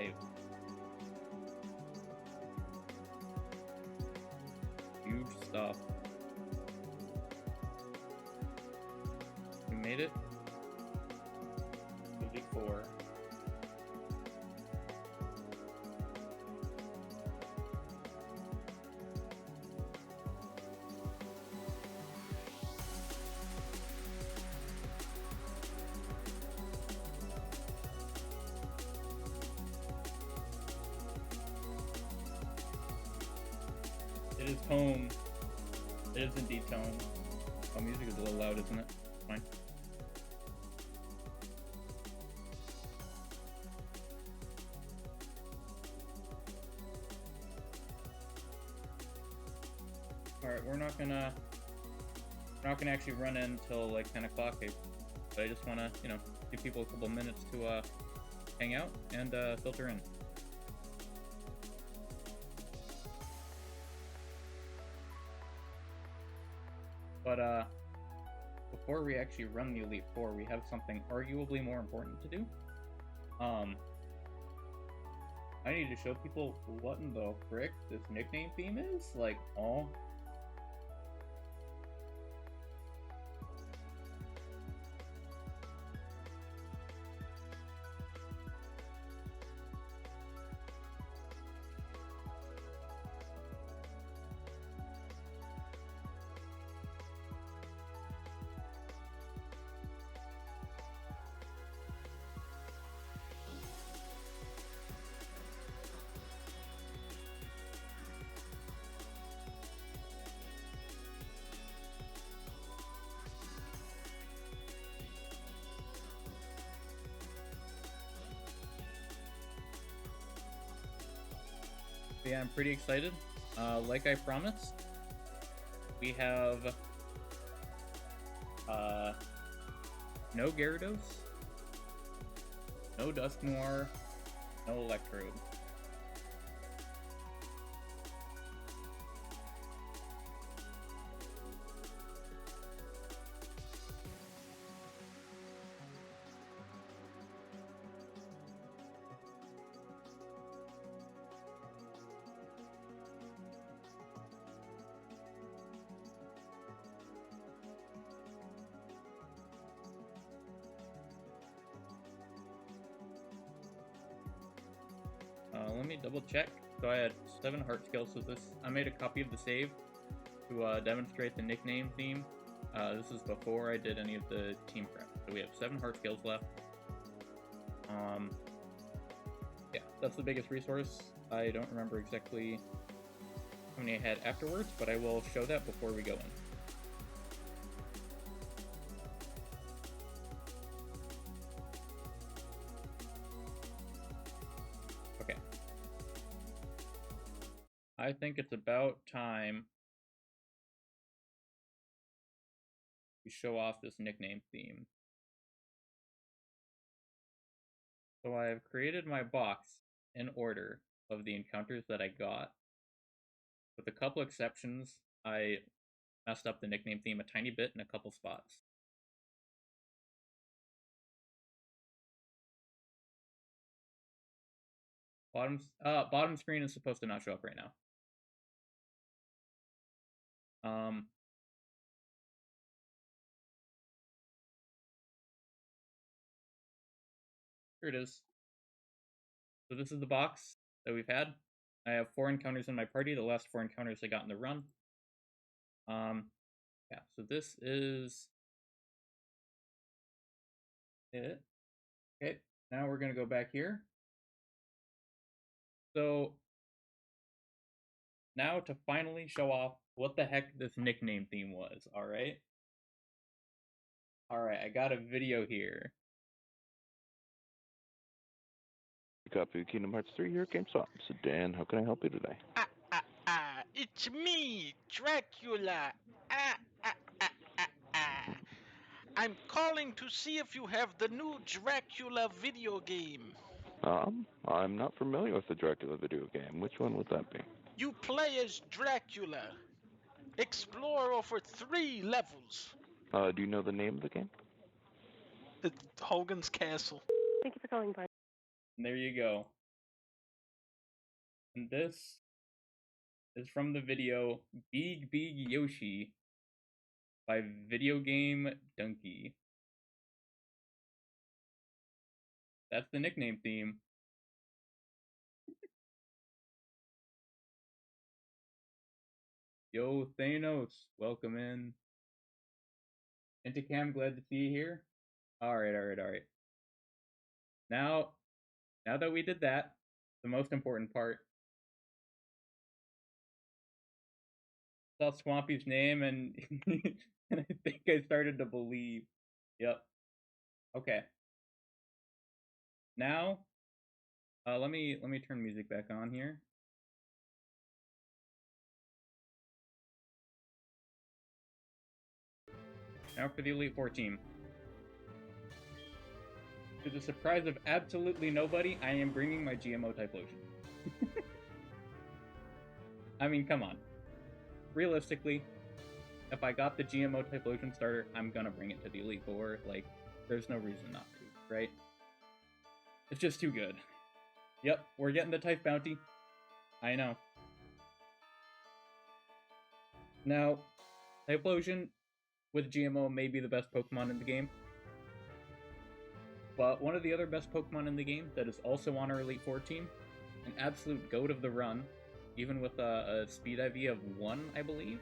save. Huge stuff. We made it. 54. It is home. It is indeed home. Oh, music is a little loud, isn't it? Fine. Alright, we're not gonna actually run in until like 10 o'clock, but I just wanna, you know, give people a couple minutes to hang out and filter in. But before we actually run the Elite Four, we have something arguably more important to do. I need to show people what in the frick this nickname theme is. Like, oh. Yeah, I'm pretty excited. Like I promised, we have no Gyarados, no Dusknoir, no Electrode. Let me double check. So I had 7 heart skills. So I made a copy of the save to demonstrate the nickname theme. This is before I did any of the team prep. So we have 7 heart skills left. Yeah, that's the biggest resource. I don't remember exactly how many I had afterwards, but I will show that before we go in. Okay. I think it's about time we show off this nickname theme. So I have created my box in order of the encounters that I got. With a couple exceptions, I messed up the nickname theme a tiny bit in a couple spots. Bottom screen is supposed to not show up right now. Here it is. So this is the box that we've had. I have 4 encounters in my party. The last 4 encounters I got in the run. Yeah, so this is it. Okay, now we're gonna go back here. So now to finally show off what the heck this nickname theme was, alright? Alright, I got a video here. Copy of Kingdom Hearts 3 here, GameStop. So Dan, how can I help you today? It's me, Dracula. I'm calling to see if you have the new Dracula video game. I'm not familiar with the Dracula video game. Which one would that be? You play as Dracula. Explore over 3 levels. Do you know the name of the game? It's Hogan's Castle. Thank you for calling, Brian. And there you go. And this is from the video Big Yoshi by Video Game Donkey. That's the nickname theme. Yo, Thanos, welcome in. Intercam, glad to see you here. Alright. Now that we did that, the most important part. Saw Swampy's name and and I think I started to believe. Yep. Okay. Now, let me turn music back on here. Now for the Elite Four team. To the surprise of absolutely nobody, I am bringing my GMO Typhlosion. I mean, come on. Realistically, if I got the GMO Typhlosion starter, I'm gonna bring it to the Elite Four. Like, there's no reason not to, right? It's just too good. Yep, we're getting the Typh bounty. I know. Now, Typhlosion with GMO may be the best Pokemon in the game. But one of the other best Pokemon in the game that is also on our Elite Four team, an absolute goat of the run, even with a speed IV of 1, I believe,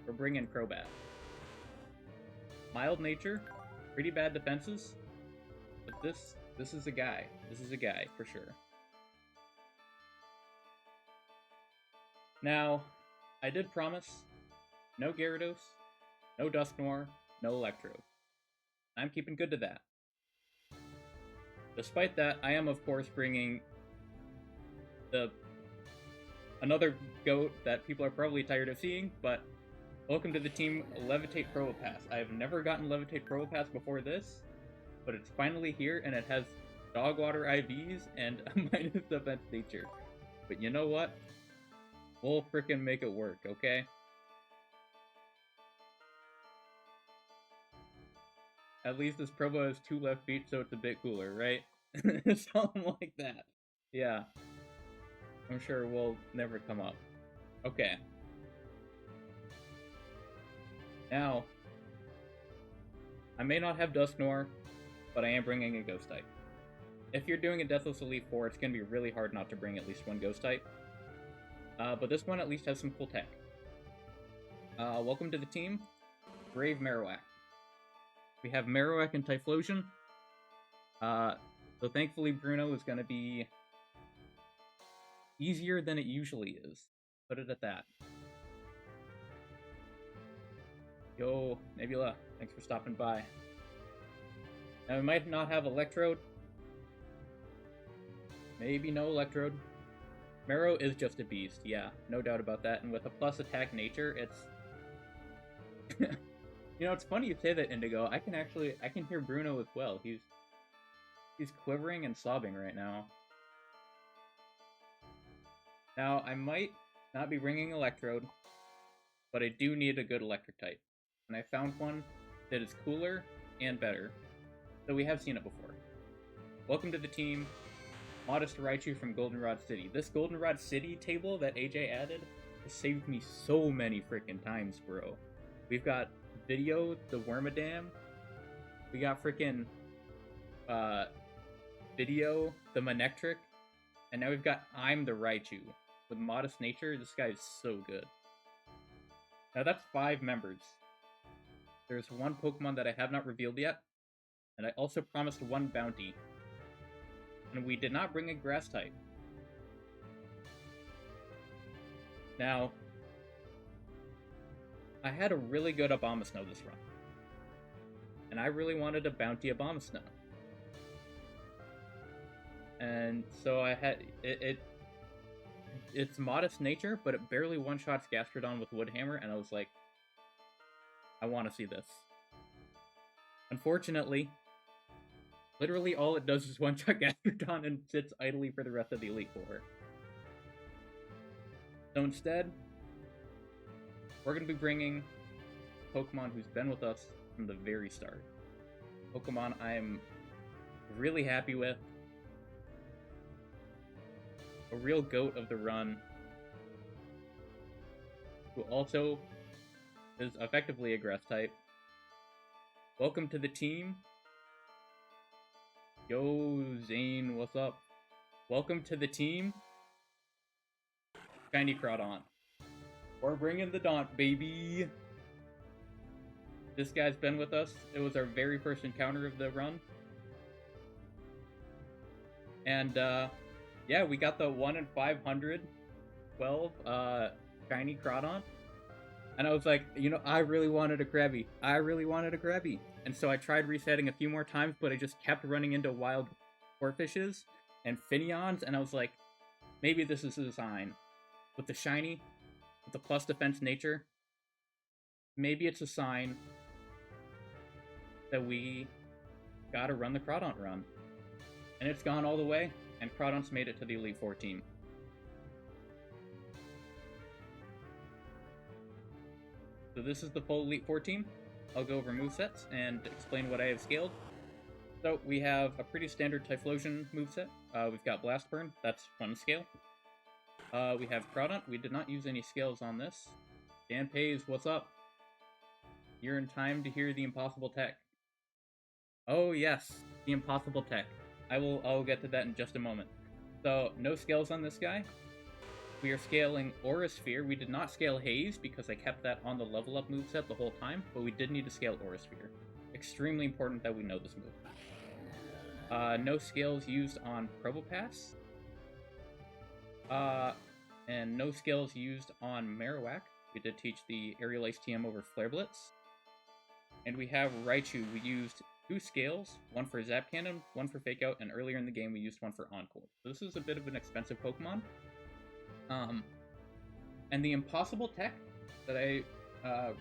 we're bringing Crobat. Mild nature, pretty bad defenses, but this is a guy. This is a guy, for sure. Now, I did promise no Gyarados, no Dusknoir, no Electrode. I'm keeping good to that. Despite that, I am of course bringing another goat that people are probably tired of seeing, but welcome to the team Levitate Probopass. I have never gotten Levitate Probopass before this, but it's finally here and it has dog water IVs and a minus defense nature. But you know what? We'll frickin' make it work, okay? At least this Probo has 2 left feet, so it's a bit cooler, right? Something like that. Yeah. I'm sure we'll never come up. Okay. Now, I may not have Dusknoir, but I am bringing a Ghost type. If you're doing a Deathless Elite Four, it's going to be really hard not to bring at least one Ghost type. But this one at least has some cool tech. Welcome to the team, Brave Marowak. We have Marowak and Typhlosion. So thankfully Bruno is going to be easier than it usually is. Put it at that. Yo, Nebula, thanks for stopping by. Now we might not have Electrode. Maybe no Electrode. Marrow is just a beast, yeah, no doubt about that. And with a plus attack nature, it's... You know, it's funny you say that, Indigo. I can hear Bruno as well. He's quivering and sobbing right now. Now, I might not be bringing Electrode, but I do need a good electric type. And I found one that is cooler and better, so we have seen it before. Welcome to the team, Modest Raichu from Goldenrod City. This Goldenrod City table that AJ added has saved me so many freaking times, bro. We've got Video, the Wormadam. We got freaking Video, the Manectric. And now we've got I'm the Raichu. With Modest Nature, this guy is so good. Now that's 5 members. There's 1 Pokemon that I have not revealed yet. And I also promised 1 bounty. And we did not bring a Grass type. Now, I had a really good Abomasnow this run. And I really wanted to bounty Abomasnow. And so I had... It's Modest Nature, but it barely one-shots Gastrodon with Woodhammer, and I was like, I want to see this. Unfortunately, literally all it does is one-shot Gastrodon and sits idly for the rest of the Elite Four. So instead, we're going to be bringing Pokemon who's been with us from the very start. Pokemon I'm really happy with. a real goat of the run, who also is effectively a grass type. Welcome to the team. Yo, Zane, what's up? Welcome to the team. Shiny Crawdaunt. We're bringing the Daunt, baby. This guy's been with us. It was our very first encounter of the run. And, yeah, we got the 1 in 512 Shiny Crawdaunt. And I was like, you know, I really wanted a Krabby. And so I tried resetting a few more times, but I just kept running into wild Corfishes and Finneons, and I was like, maybe this is a sign. With the shiny, with the plus defense nature, maybe it's a sign that we gotta run the Crawdaunt run. And it's gone all the way, and Crawdaunt's made it to the Elite Four team. So this is the full Elite Four team. I'll go over movesets and explain what I have scaled. So we have a pretty standard Typhlosion moveset. We've got Blast Burn, that's 1 scale. We have Crawdaunt, we did not use any scales on this. Dan Pays, what's up? You're in time to hear the impossible tech. Oh yes, the impossible tech. I'll get to that in just a moment. So, no scales on this guy. We are scaling Aura Sphere. We did not scale Haze because I kept that on the level up moveset the whole time, but we did need to scale Aura Sphere. Extremely important that we know this move. No scales used on Probopass. And no skills used on Marowak. We did teach the Aerial Ace TM over Flare Blitz. And we have Raichu. We used 2 scales, one for Zap Cannon, one for Fake Out, and earlier in the game we used one for Encore. So this is a bit of an expensive Pokemon. And the impossible tech that I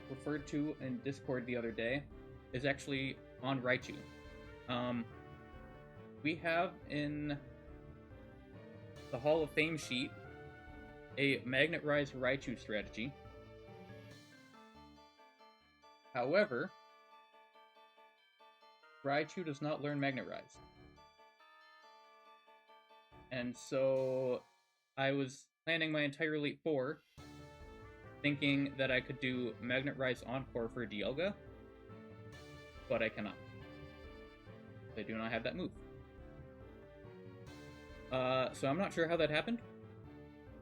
referred to in Discord the other day is actually on Raichu. We have in the Hall of Fame sheet a Magnet Rise Raichu strategy. However, Raichu does not learn Magnet Rise. And so I was planning my entire Elite Four, thinking that I could do Magnet Rise Encore for Dialga, but I cannot. They do not have that move. So I'm not sure how that happened.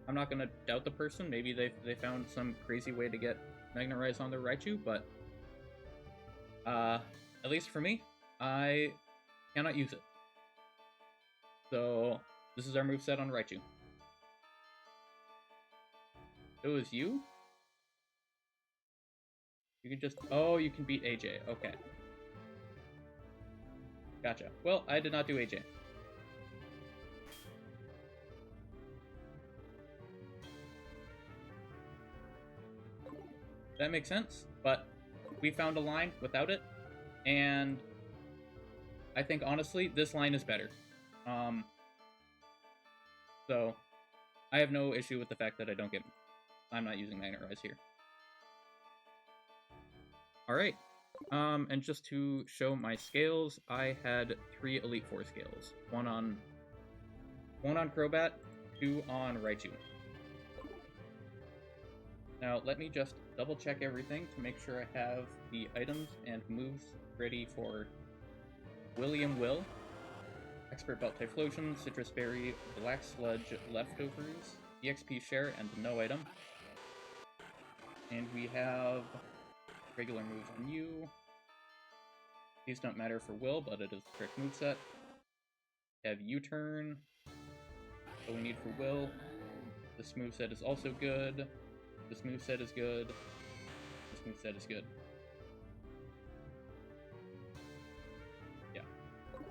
I'm not gonna doubt the person. Maybe they found some crazy way to get Magnet Rise on their Raichu, but at least for me, I cannot use it. So this is our moveset on Raichu. It was you? You can just... Oh, you can beat AJ. Okay. Gotcha. Well, I did not do AJ. That makes sense, but we found a line without it, and I think, honestly, this line is better. So, I have no issue with the fact that I'm not using Magnet Rise here. Alright, and just to show my scales, I had 3 Elite Four scales. One on Crobat, 2 on Raichu. Now, let me just double check everything to make sure I have the items and moves ready for William Will, Expert Belt Typhlosion, Citrus Berry, Black Sludge, Leftovers, EXP Share, and no item. And we have regular moves on you. These don't matter for Will, but it is a strict moveset. We have U-Turn. What we need for Will. This moveset is also good. This moveset is good. This moveset is good. Yeah.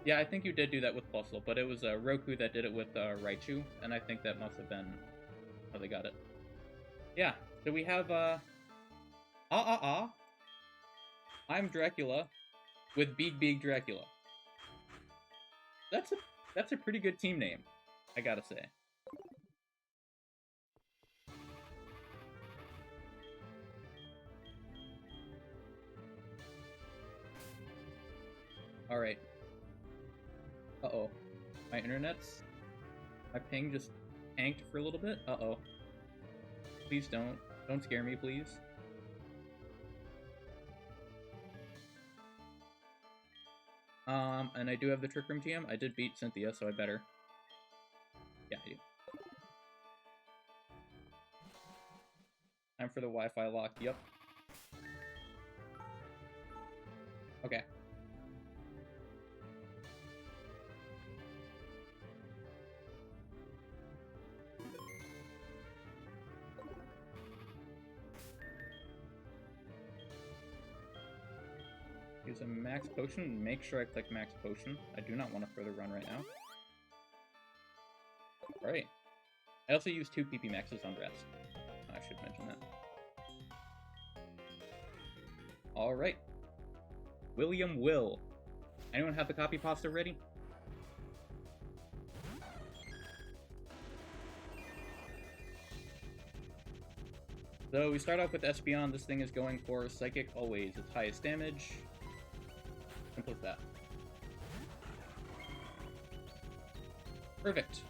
Yeah, I think you did do that with Fossil, but it was Roku that did it with Raichu, and I think that must have been how they got it. Yeah, so we have, I'm Dracula with Big Dracula. That's a pretty good team name, I gotta say. Alright. Uh-oh. My ping just tanked for a little bit. Uh-oh. Please don't. Don't scare me, please. And I do have the Trick Room TM. I did beat Cynthia, so I better. Yeah, I do. Time for the Wi-Fi lock. Yep. Okay. Use a max potion. Make sure I click max potion. I do not want to further run right now. Alright. I also use 2 PP maxes on rest. I should mention that. Alright. William Will. Anyone have the copy pasta ready? So we start off with Espeon. This thing is going for Psychic always. Its highest damage. Simple as that. Perfect.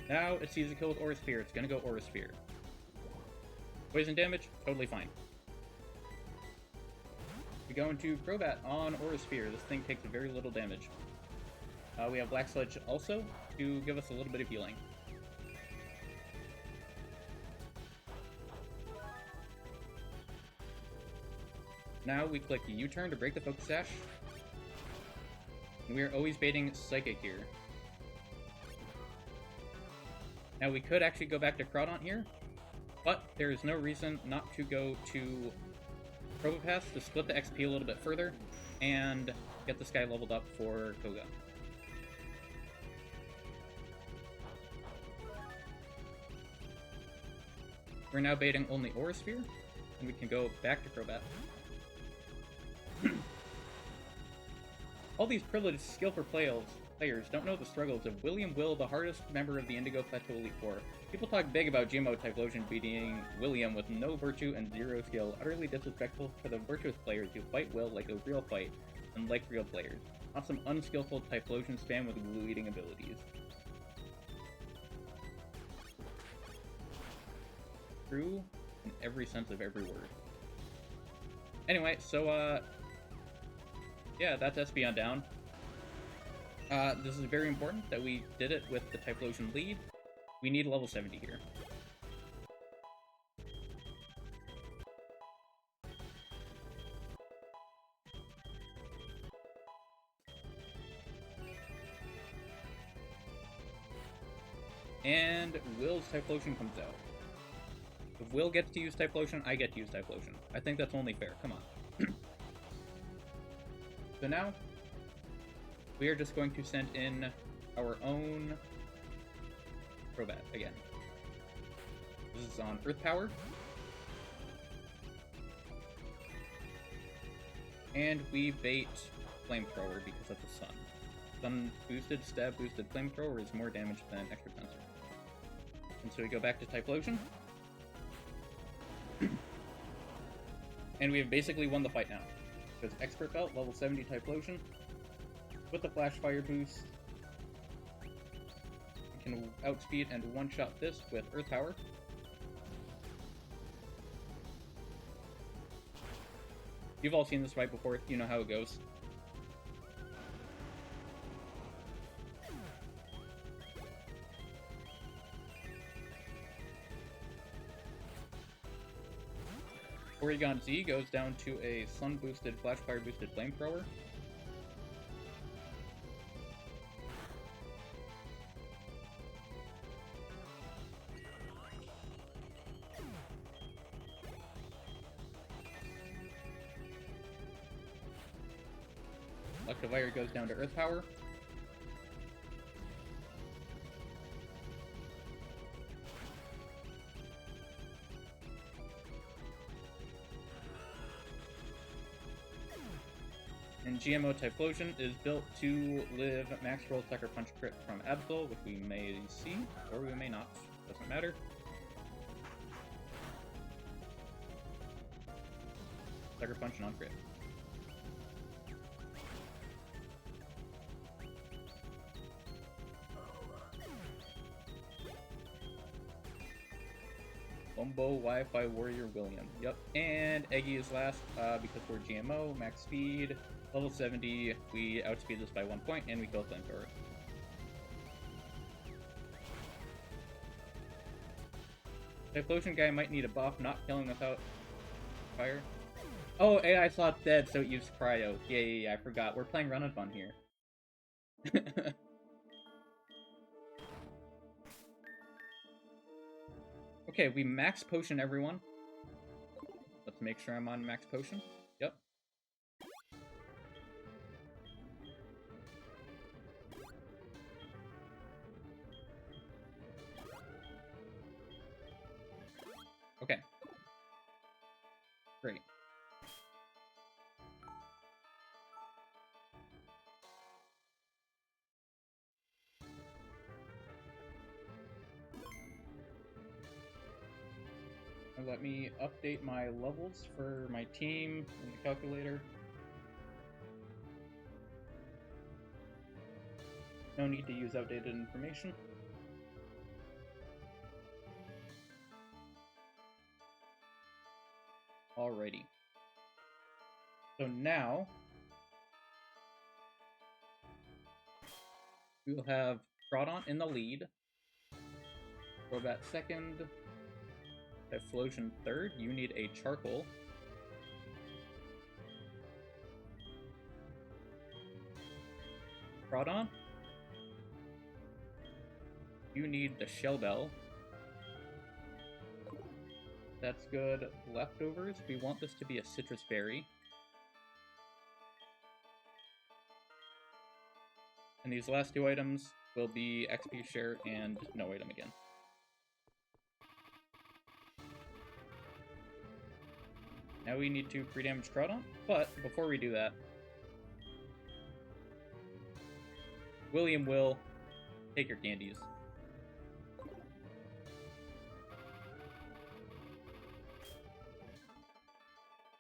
Now it sees a kill with Aura Sphere. It's gonna go Aura Sphere. Poison damage, totally fine. We go into Crobat on Aura Sphere. This thing takes very little damage. We have Black Sludge also to give us a little bit of healing. Now we click U-turn to break the Focus Sash. And we are always baiting Psychic here. Now we could actually go back to Crawdaunt here, but there is no reason not to go to Probopass to split the XP a little bit further and get this guy leveled up for Koga. We're now baiting only Aura Sphere, and we can go back to Crobat. All these privileged, skillful players don't know the struggles of William Will, the hardest member of the Indigo Plateau Elite Four. People talk big about GMO Typhlosion beating William with no virtue and 0 skill, utterly disrespectful for the virtuous players who fight Will like a real fight, and like real players. Not some unskillful Typhlosion spam with glue-eating abilities. True in every sense of every word. Anyway, so, yeah, that's Espeon down. This is very important that we did it with the Typhlosion lead. We need level 70 here. And Will's Typhlosion comes out. If Will gets to use Typhlosion, I get to use Typhlosion. I think that's only fair. Come on. So now, we are just going to send in our own Crobat again. This is on Earth Power. And we bait Flamethrower because of the sun. Sun boosted, stab boosted Flamethrower is more damage than Extra Tensor. And so we go back to Typhlosion. And we have basically won the fight now. Because Expert Belt, level 70 Typhlosion. With the Flash Fire boost, we can outspeed and one-shot this with Earth Power. You've all seen this fight before, you know how it goes. Porygon Z goes down to a Sun-boosted, Flash Fire-boosted Flamethrower. Electivire goes down to Earth Power. And GMO Typhlosion is built to live Max Roll Sucker Punch crit from Absol, which we may see, or we may not. Doesn't matter. Sucker Punch non-crit. Bumbo Wi-Fi Warrior William. Yep. And Eggy is last because we're GMO, max speed, level 70. We outspeed this by 1 point, and we kill Flamethrower. Typhlosion guy might need a buff, not killing without fire. Oh, AI slot's dead, so it used cryo. Yeah, I forgot. We're playing Run and Fun here. Okay, we max potion everyone. Let's make sure I'm on max potion. Yep. Okay. Great. Now let me update my levels for my team in the calculator. No need to use outdated information. Alrighty. So now we will have Crawdaunt in the lead, Crobat second, Typhlosion third. You need a Charcoal. Crawdaunt, you need the Shell Bell. That's good. Leftovers, we want this to be a Citrus Berry. And these last two items will be XP share and no item again. Now we need to pre-damage Crawdaunt, but before we do that, William will take your candies.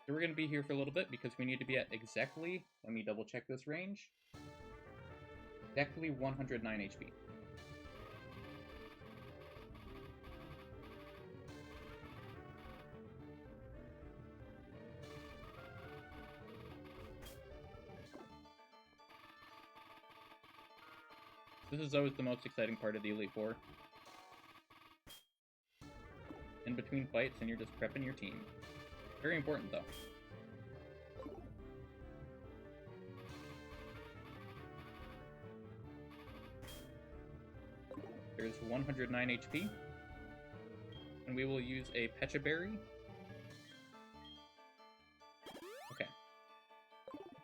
So we're going to be here for a little bit because we need to be at exactly, let me double check this range, exactly 109 HP. This is always the most exciting part of the Elite Four. In between fights and you're just prepping your team. Very important though. There's 109 HP. And we will use a Pecha Berry. Okay.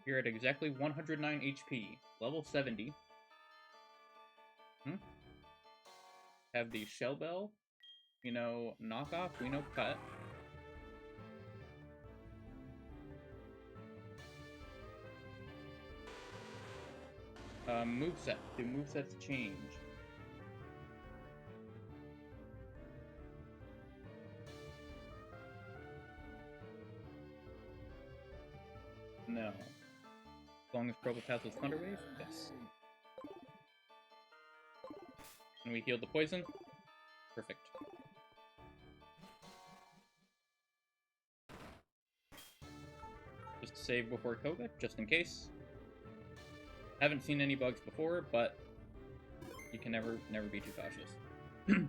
You're at exactly 109 HP. Level 70. Have the Shell Bell. We know Knockoff. We know Cut. Moveset. Do movesets change? No. As long as Probo passes Thunder Wave? Yes. And we heal the poison? Perfect. Just save before Koga, just in case. Haven't seen any bugs before, but you can never be too cautious.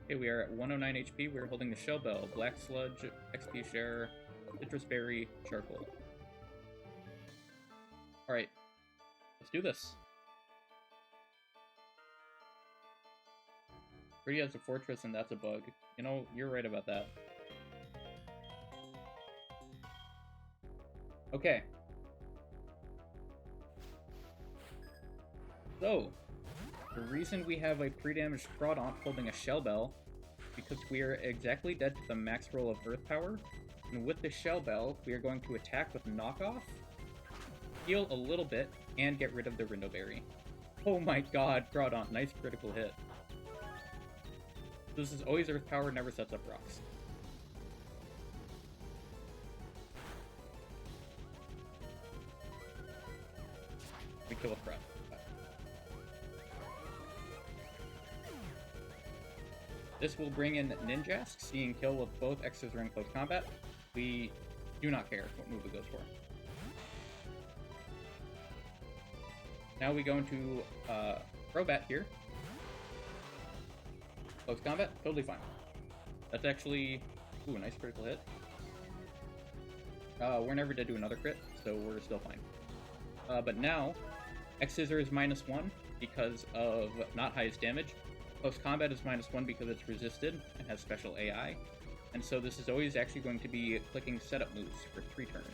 Okay, we are at 109 HP. We're holding the Shell Bell, Black Sludge, XP Share, Citrus Berry, Charcoal. Alright, let's do this. Pretty has a fortress, and that's a bug. You know, you're right about that. Okay. So, the reason we have a pre-damaged Crawdaunt holding a Shell Bell because we are exactly dead to the max roll of Earth Power, and with the Shell Bell, we are going to attack with Knockoff, heal a little bit, and get rid of the Rindo Berry. Oh my god, Crawdaunt, nice critical hit. This is always Earth Power, never sets up rocks. We kill a threat. This will bring in Ninjask, seeing kill with both X's in close combat. We do not care what move it goes for. Now we go into Crobat here. Close combat, totally fine. That's actually, ooh, a nice critical hit. We're never dead to another crit, so we're still fine. But now, X-Scissor is -1 because of not highest damage. Close combat is -1 because it's resisted and has special AI. And so this is always actually going to be clicking setup moves for 3 turns.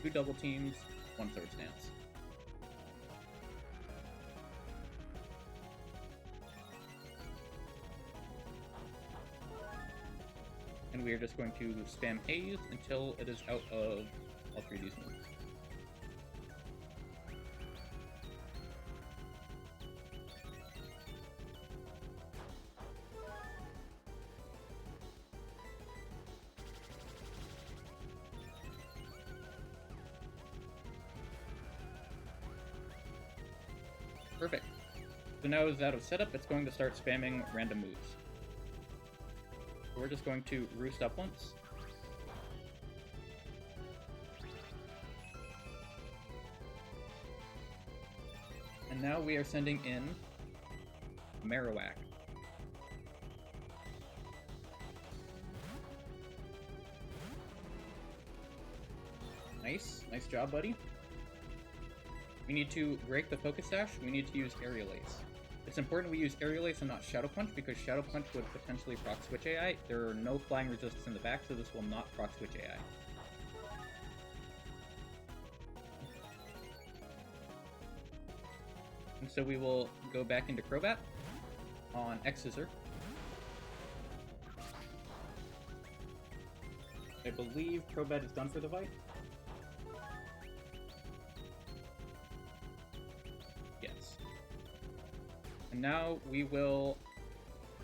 2 double teams, 1 sword stance. And we are just going to spam Haze until it is out of all 3 of these moves. Perfect. So now it's out of setup, it's going to start spamming random moves. So we're just going to roost up once. And now we are sending in Marowak. Nice. Nice job, buddy. We need to break the Focus Sash. We need to use Aerial Ace. It's important we use Aerial Ace and not Shadow Punch because Shadow Punch would potentially proc switch AI. There are no flying resistance in the back, so this will not proc switch AI. And so we will go back into Crobat on X-Scissor. I believe Crobat is done for the fight. Yes. And now we will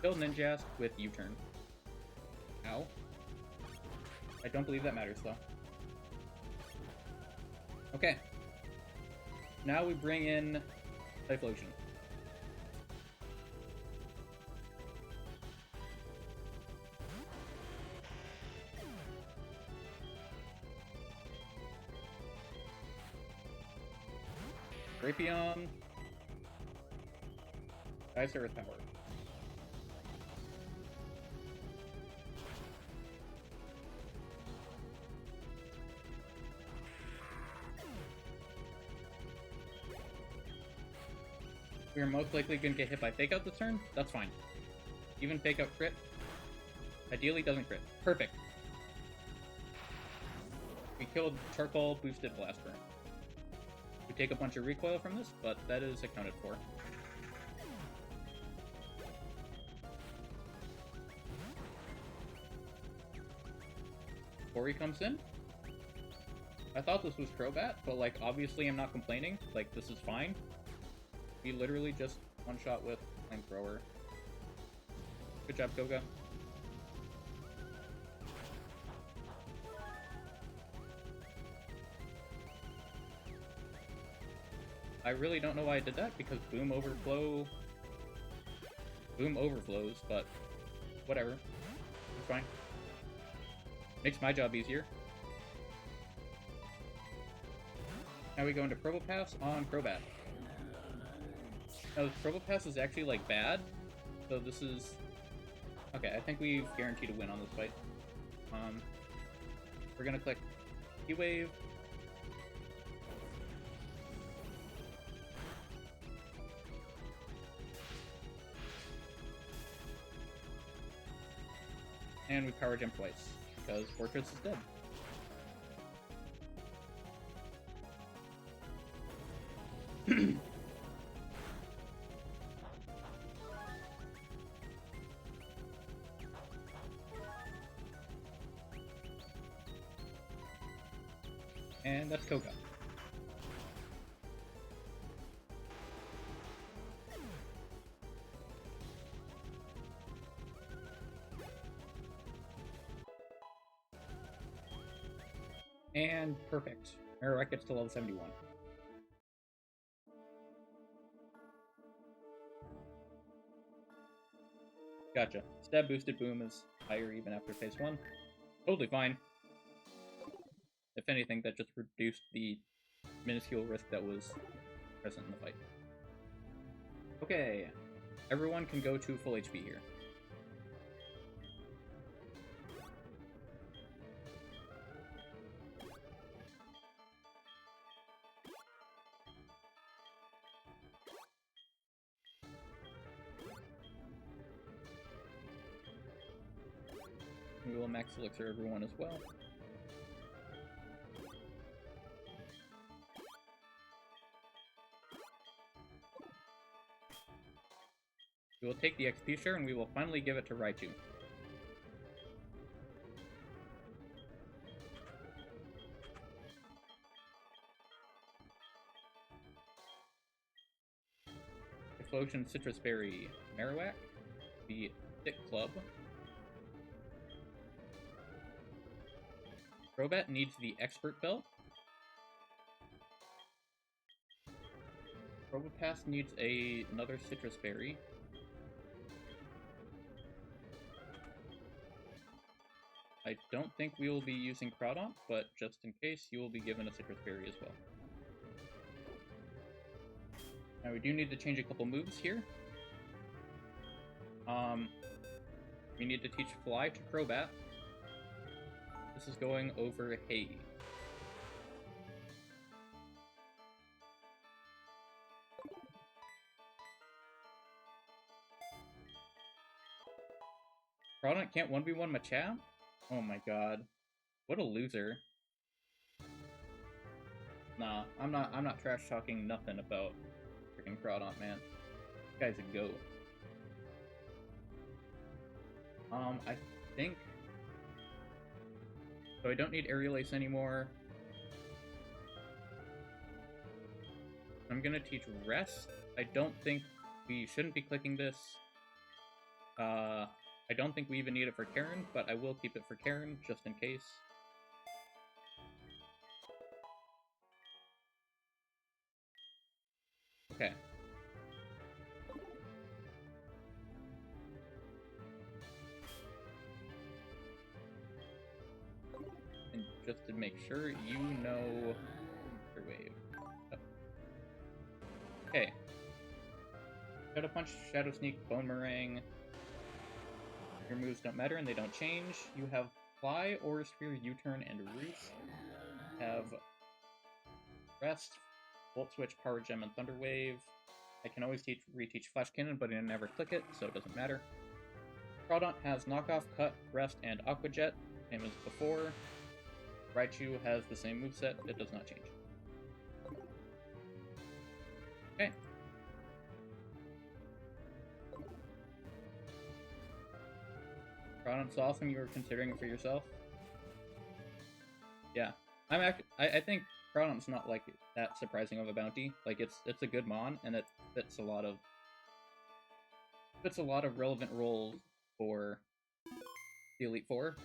kill Ninjask with U-turn. Ow. I don't believe that matters, though. Okay. Now we bring in Typhlosion. Drapion. Dice Earth Power. We are most likely going to get hit by Fake Out this turn. That's fine. Even Fake Out crit. Ideally doesn't crit. Perfect. We killed Charcoal boosted Blast Burn. We take a bunch of recoil from this, but that is accounted for. Ori comes in. I thought this was Crobat, but like obviously I'm not complaining. Like this is fine. We literally just one-shot with Flamethrower. Good job, Koga. I really don't know why I did that, because Boom overflows, but whatever. It's fine. Makes my job easier. Now we go into Probopass on Crobat. Now, Probopass is actually, like, bad, so this is... Okay, I think we've guaranteed a win on this fight. We're gonna click P-Wave. And we power jump twice, because Fortress is dead. And that's Koga. And perfect. Marowak gets to level 71. Gotcha. Stab boosted boom is higher even after phase 1. Totally fine. If anything, that just reduced the minuscule risk that was present in the fight. Okay, everyone can go to full HP here. We will max elixir everyone as well. We will take the XP share and we will finally give it to Raichu. Explosion, Citrus Berry, Marowak, the Thick Club. Crobat needs the Expert Belt. Probopass needs another Citrus Berry. I don't think we will be using Crawdaunt, but just in case, you will be given a Citrus Berry as well. Now we do need to change a couple moves here. We need to teach Fly to Crobat. This is going over Hay. Crawdaunt can't 1v1 Machamp? Oh my god. What a loser. Nah, I'm not trash talking nothing about freaking Crawdaunt, man. This guy's a goat. I think so I don't need Aerial Ace anymore. I'm gonna teach Rest. I don't think we shouldn't be clicking this. I don't think we even need it for Karen, but I will keep it for Karen, just in case. Okay. And just to make sure, you know your wave. Oh. Okay. Shadow Punch, Shadow Sneak, Bone Meringue. Your moves don't matter and they don't change. You have Fly, Aura Sphere, U-Turn, and Roost. Have Rest, Volt Switch, Power Gem, and Thunder Wave. I can always reteach Flash Cannon, but I never click it, so it doesn't matter. Crawdaunt has Knockoff, Cut, Rest, and Aqua Jet, same as before. Raichu has the same moveset, it does not change. Okay. Crawdaunt's awesome, you were considering it for yourself? Yeah. I think Crawdaunt's not like that surprising of a bounty. Like it's a good mon and it fits a lot of relevant roles for the Elite Four.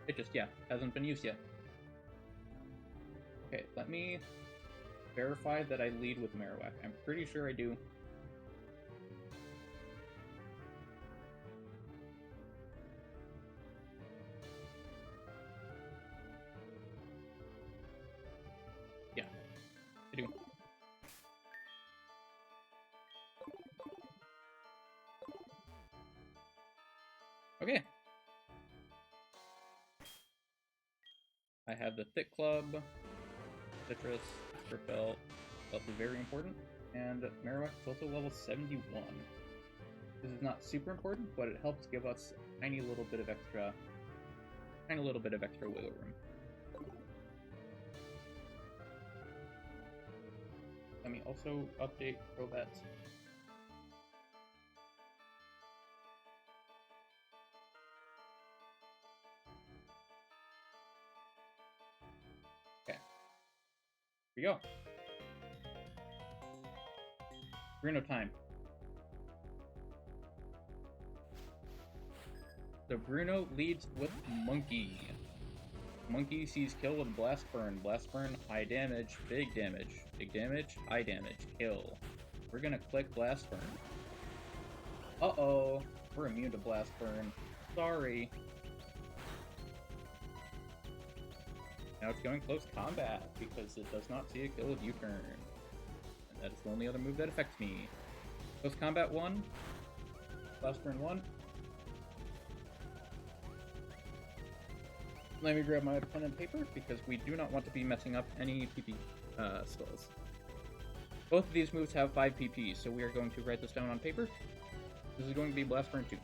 It just hasn't been used yet. Okay, let me verify that I lead with Marowak. I'm pretty sure I do. Yeah, I do. Okay. I have the Thick Club, Citrus, Expert Belt. Belt is very important. And Marowak is also level 71. This is not super important, but it helps give us a tiny little bit of extra wiggle room. Let me also update Crobat's. Okay. Here we go. Bruno time. So Bruno leads with Monkey. Monkey sees kill with Blast Burn. Blast Burn, high damage, big damage. Big damage, high damage, kill. We're gonna click Blast Burn. Uh-oh. We're immune to Blast Burn. Sorry. Now it's going close combat because it does not see a kill with U-turn. And that is the only other move that affects me. Close combat 1. Blast Burn 1. Let me grab my pen and paper because we do not want to be messing up any PP skulls. Both of these moves have 5 PP, so we are going to write this down on paper. This is going to be Blast Burn 2.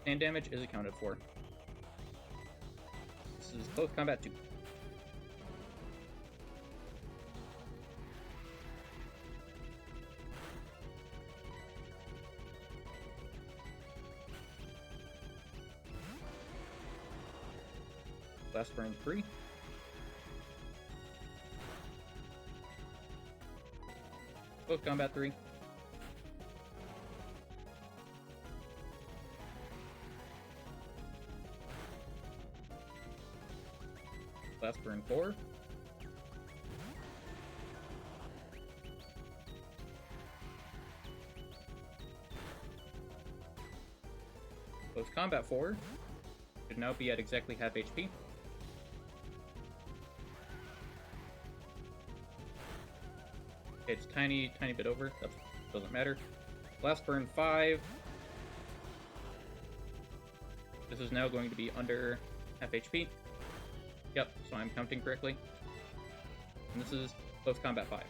And damage is accounted for. This is Close Combat 2. Blast Burn 3. Close Combat 3. Blast Burn 4. Close Combat 4. Should now be at exactly half HP. It's tiny bit over. That doesn't matter. Blast Burn 5. This is now going to be under half HP. Yep, so I'm counting correctly. And this is Close Combat 5.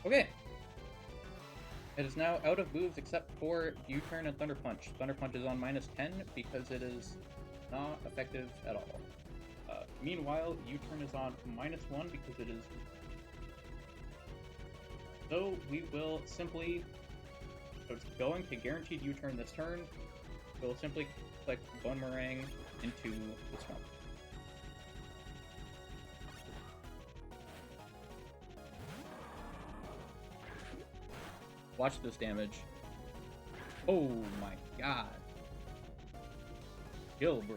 Okay. It is now out of moves except for U-turn and Thunder Punch. Thunder Punch is on -10 because it is not effective at all. Meanwhile, U-turn is on -1 because it is... So we will simply... So it's going to guaranteed U-turn this turn. We'll simply click Boomerang into the swamp. Watch this damage. Oh my god. Kill, bro.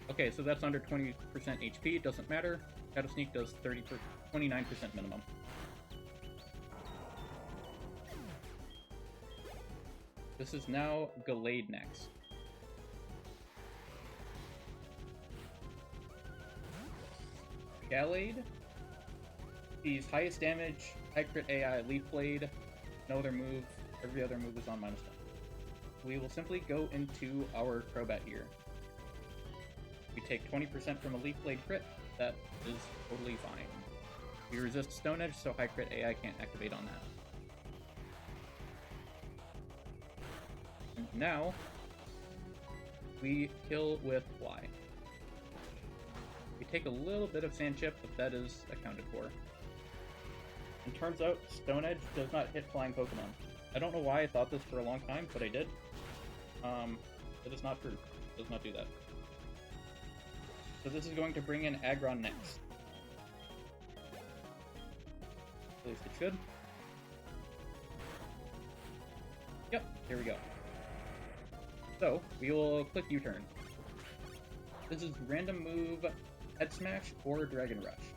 Okay, so that's under 20% HP. Doesn't matter. Shadow Sneak does 29% minimum. This is now Gallade next. Gallade. He's highest damage, high crit AI, Leaf Blade. No other move. Every other move is on -1. We will simply go into our Crobat here. We take 20% from a Leaf Blade crit. That is totally fine. We resist Stone Edge, so high crit AI can't activate on that. And now, we kill with Fly. We take a little bit of Sand Chip, but that is accounted for. And turns out, Stone Edge does not hit flying Pokemon. I don't know why I thought this for a long time, but I did. That is not true. It does not do that. So this is going to bring in Aggron next. At least it should. Yep, here we go. So, we will click U-turn. This is random move, Head Smash, or Dragon Rush.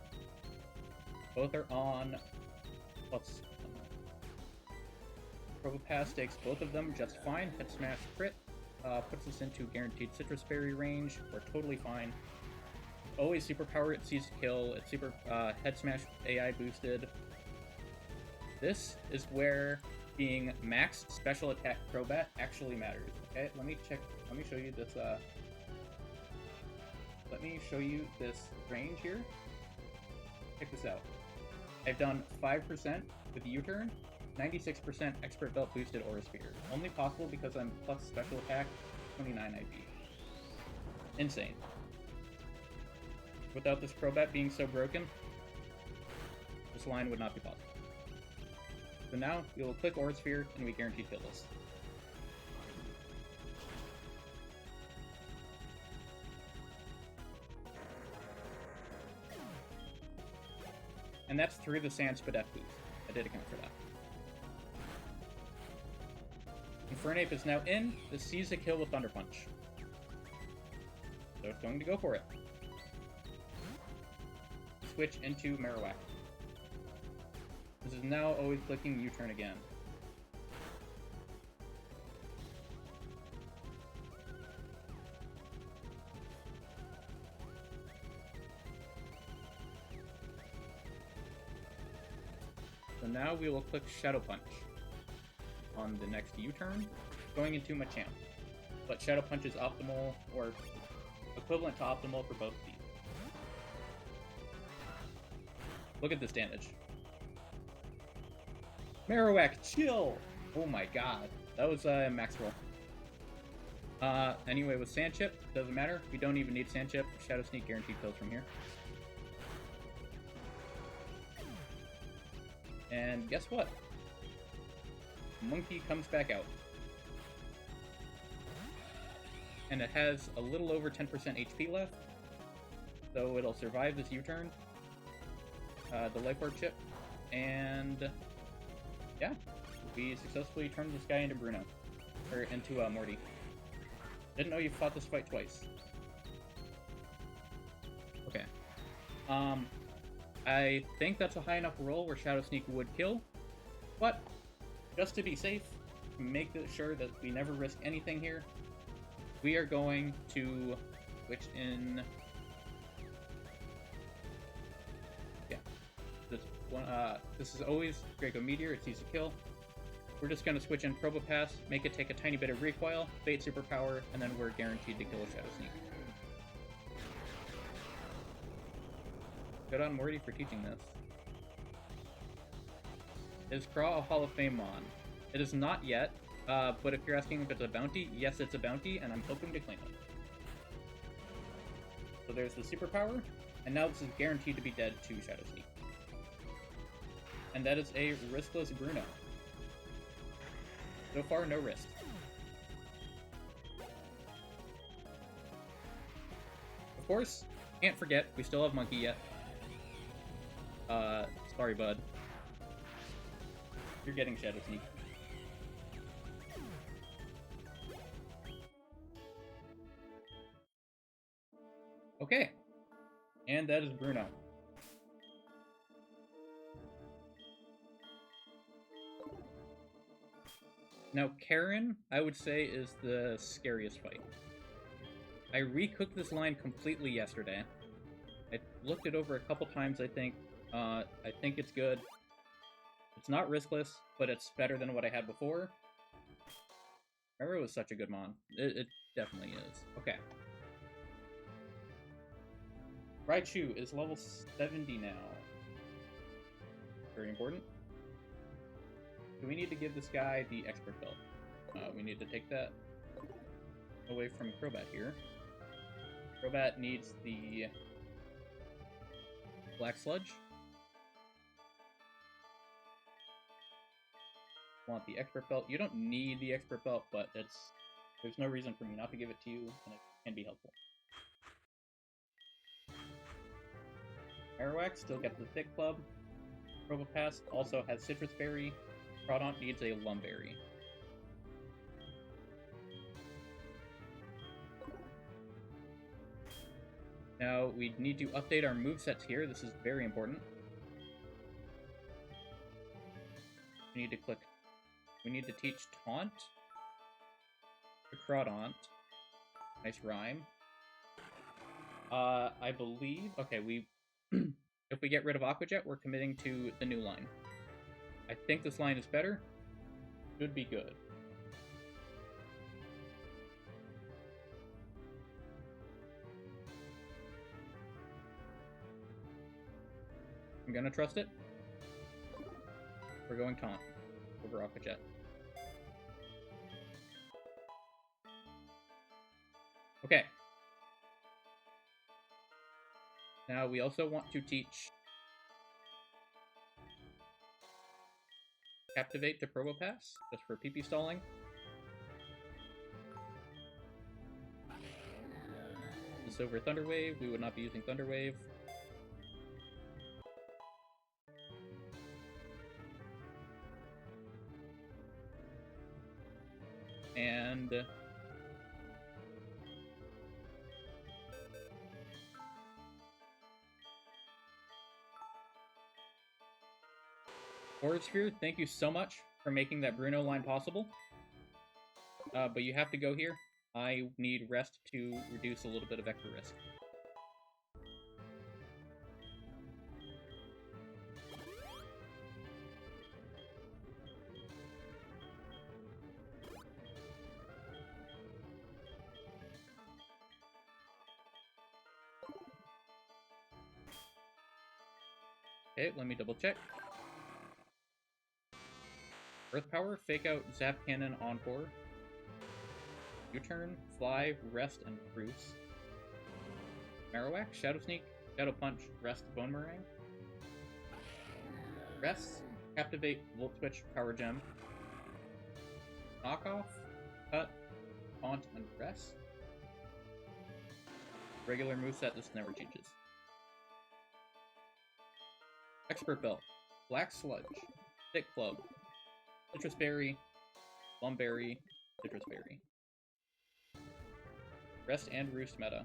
Both are on plus... Probopass takes both of them just fine. Head Smash crit puts us into guaranteed Citrus Berry range. We're totally fine. Always superpower, it sees to kill. It's super Head Smash AI boosted. This is where being maxed special attack Crobat actually matters. Okay, let me show you this range here. Check this out. I've done 5% with U-turn, 96% expert belt boosted Aura Sphere. Only possible because I'm plus special attack, 29 IP. Insane. Without this Crobat being so broken, this line would not be possible. So now, we will click Aura Sphere, and we guarantee kill this. And that's through the Sand Spadef boost. I did account for that. Infernape is now in. This sees a kill with Thunder Punch. So it's going to go for it. Switch into Marowak. This is now always clicking U-turn again. So now we will click Shadow Punch on the next U-turn, going into Machamp. But Shadow Punch is optimal, or equivalent to optimal for both of these. Look at this damage. Marowak, chill! Oh my god. That was max roll. Anyway, with Sand Chip, doesn't matter. We don't even need Sand Chip. Shadow Sneak guaranteed kills from here. And guess what? Monkey comes back out. And it has a little over 10% HP left. So it'll survive this U-turn. The Life Orb chip. And yeah, we successfully turned this guy into Bruno. Or into Morty. Didn't know you fought this fight twice. Okay. I think that's a high enough roll where Shadow Sneak would kill. But, just to be safe, to make sure that we never risk anything here, we are going to switch in... Yeah. This one, this is always Draco Meteor, it's easy to kill. We're just going to switch in Probopass, make it take a tiny bit of recoil, bait superpower, and then we're guaranteed to kill a Shadow Sneak. Good on Morty for teaching this. Is Craw a Hall of Fame mon? It is not yet, but if you're asking if it's a bounty, yes, it's a bounty, and I'm hoping to claim it. So there's the superpower, and now this is guaranteed to be dead to Shadow Sneak. And that is a riskless Bruno. So far, no risk. Of course, can't forget, we still have Monkey yet. Sorry, bud. You're getting Shadow Sneak. Okay. And that is Bruno. Now, Karen, I would say, is the scariest fight. I recooked this line completely yesterday. I looked it over a couple times, I think. I think it's good. It's not riskless, but it's better than what I had before. Remember, it was such a good mon. It definitely is. Okay. Raichu is level 70 now. Very important. So we need to give this guy the expert belt. We need to take that away from Crobat here. Crobat needs the Black Sludge. Want the expert belt. You don't need the expert belt, but there's no reason for me not to give it to you, and it can be helpful. Marowak still gets the Thick Club. Probopass also has Citrus Berry. Crawdaunt needs a Lumberry. Now, we need to update our movesets here. This is very important. We need to click... We need to teach Taunt to Crawdaunt. Nice rhyme. I believe... Okay, we... if we get rid of Aqua Jet, we're committing to the new line. I think this line is better. Should be good. I'm gonna trust it. We're going Taunt over Aqua Jet. Okay. Now we also want to teach Captivate to Probopass, just for PP stalling. This over Thunder Wave, we would not be using Thunder Wave. And Forward Sphere, thank you so much for making that Bruno line possible. But you have to go here. I need rest to reduce a little bit of extra risk. Okay, let me double check. Earth Power, Fake Out, Zap Cannon, Encore. U-Turn, Fly, Rest, and Cruise. Marowak, Shadow Sneak, Shadow Punch, Rest, Bone Meringue. Rest, Captivate, Volt Switch, Power Gem. Knockoff, Cut, Taunt, and Rest. Regular moveset, this never changes. Expert Belt, Black Sludge, Thick Club, Citrus Berry, Plumberry, Citrus Berry. Rest and Roost meta.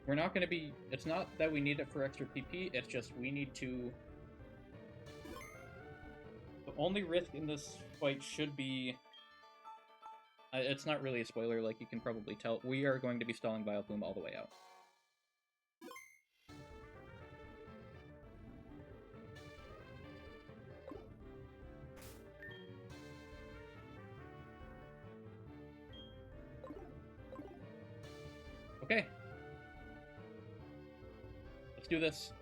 We're not going to be... It's not that we need it for extra PP, it's just we need to... The only risk in this fight should be... it's not really a spoiler, like you can probably tell. We are going to be stalling Vileplume all the way out. Okay. Let's do this.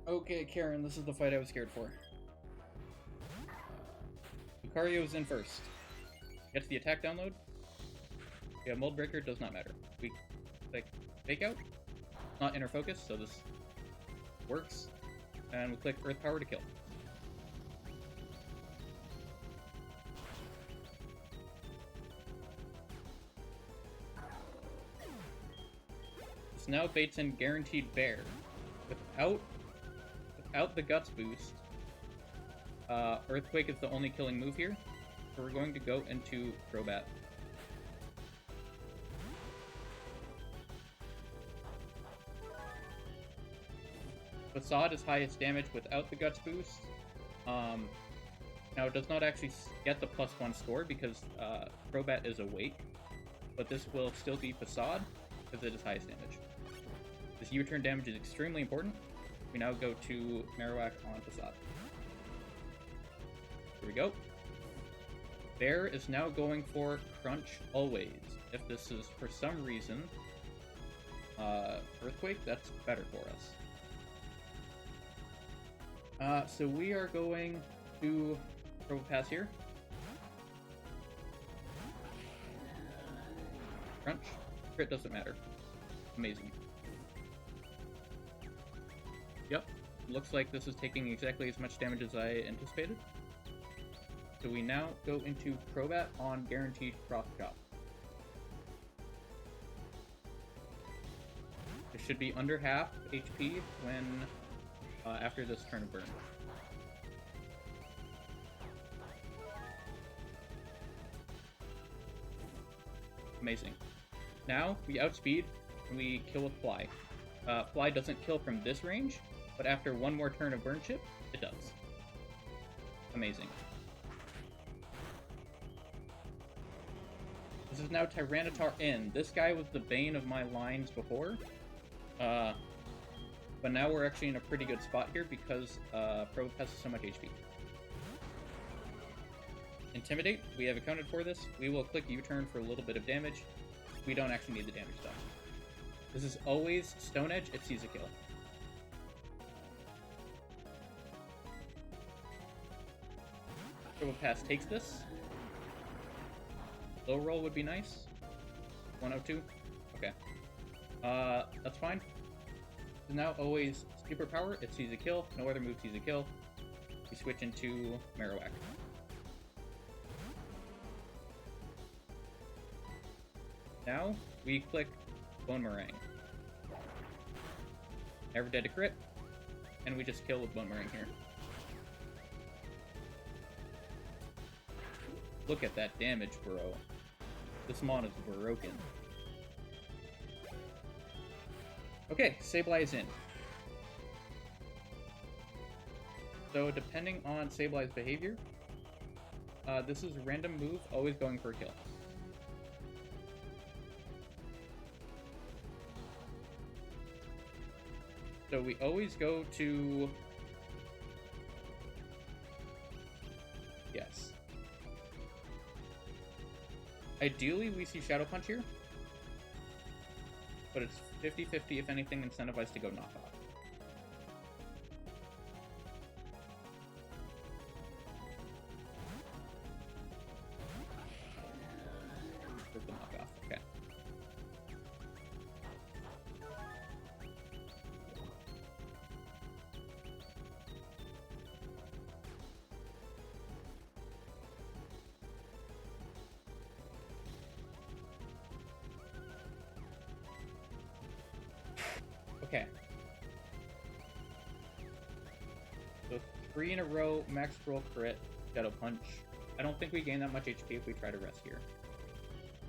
Okay, Karen, this is the fight I was scared for. Lucario's in first. Gets the attack download. We have Mold Breaker, does not matter. We click Fake Out. Not inner focus, so this works. And we click Earth Power to kill. This now baits in Guaranteed Bear. Without the Guts boost, Earthquake is the only killing move here, so we're going to go into Crobat. Facade is highest damage without the Guts boost. Now it does not actually get the +1 score because Crobat is awake, but this will still be Facade because it is highest damage. This U-turn damage is extremely important. We now go to Marowak on Facade. Here we go. Bear is now going for Crunch always. If this is, for some reason, Earthquake, that's better for us. So we are going to Probopass here. Crunch. Crit doesn't matter. Amazing. Yep, looks like this is taking exactly as much damage as I anticipated. So we now go into Crobat on Guaranteed Cross Chop. It should be under half HP when after this turn of burn. Amazing. Now we outspeed and we kill with Fly. Fly doesn't kill from this range, but after one more turn of burn chip, it does. Amazing. This is now Tyranitar in. This guy was the bane of my lines before. But now we're actually in a pretty good spot here because Probopass has so much HP. Intimidate, we have accounted for this. We will click U-turn for a little bit of damage. We don't actually need the damage stuff. This is always Stone Edge, it sees a kill. Probopass takes this. Low roll would be nice. 102. Okay. That's fine. So now always Super Power, it sees a kill. No other move sees a kill. We switch into Marowak. Now we click Bone Meringue. Never dead to crit. And we just kill with Bone Meringue here. Look at that damage, bro. This mon is broken. Okay, Sableye is in. So depending on Sableye's behavior, this is a random move, always going for a kill. So we always go to... Yes. Ideally, we see Shadow Punch here. But it's 50-50, if anything, incentivized to go knockoff. There's the knockoff, okay. Okay. So 3 in a row, max roll crit, Shadow Punch. I don't think we gain that much HP if we try to rest here.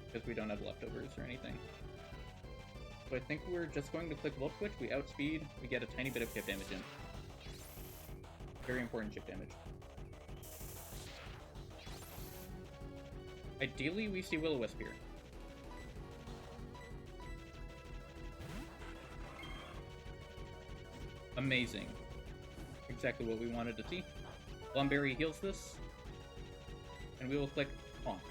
Because we don't have leftovers or anything. So I think we're just going to click Volt Switch, we outspeed, we get a tiny bit of chip damage in. Very important chip damage. Ideally, we see Will-O-Wisp here. Amazing. Exactly what we wanted to see. Lumberry heals this. And we will click Taunt.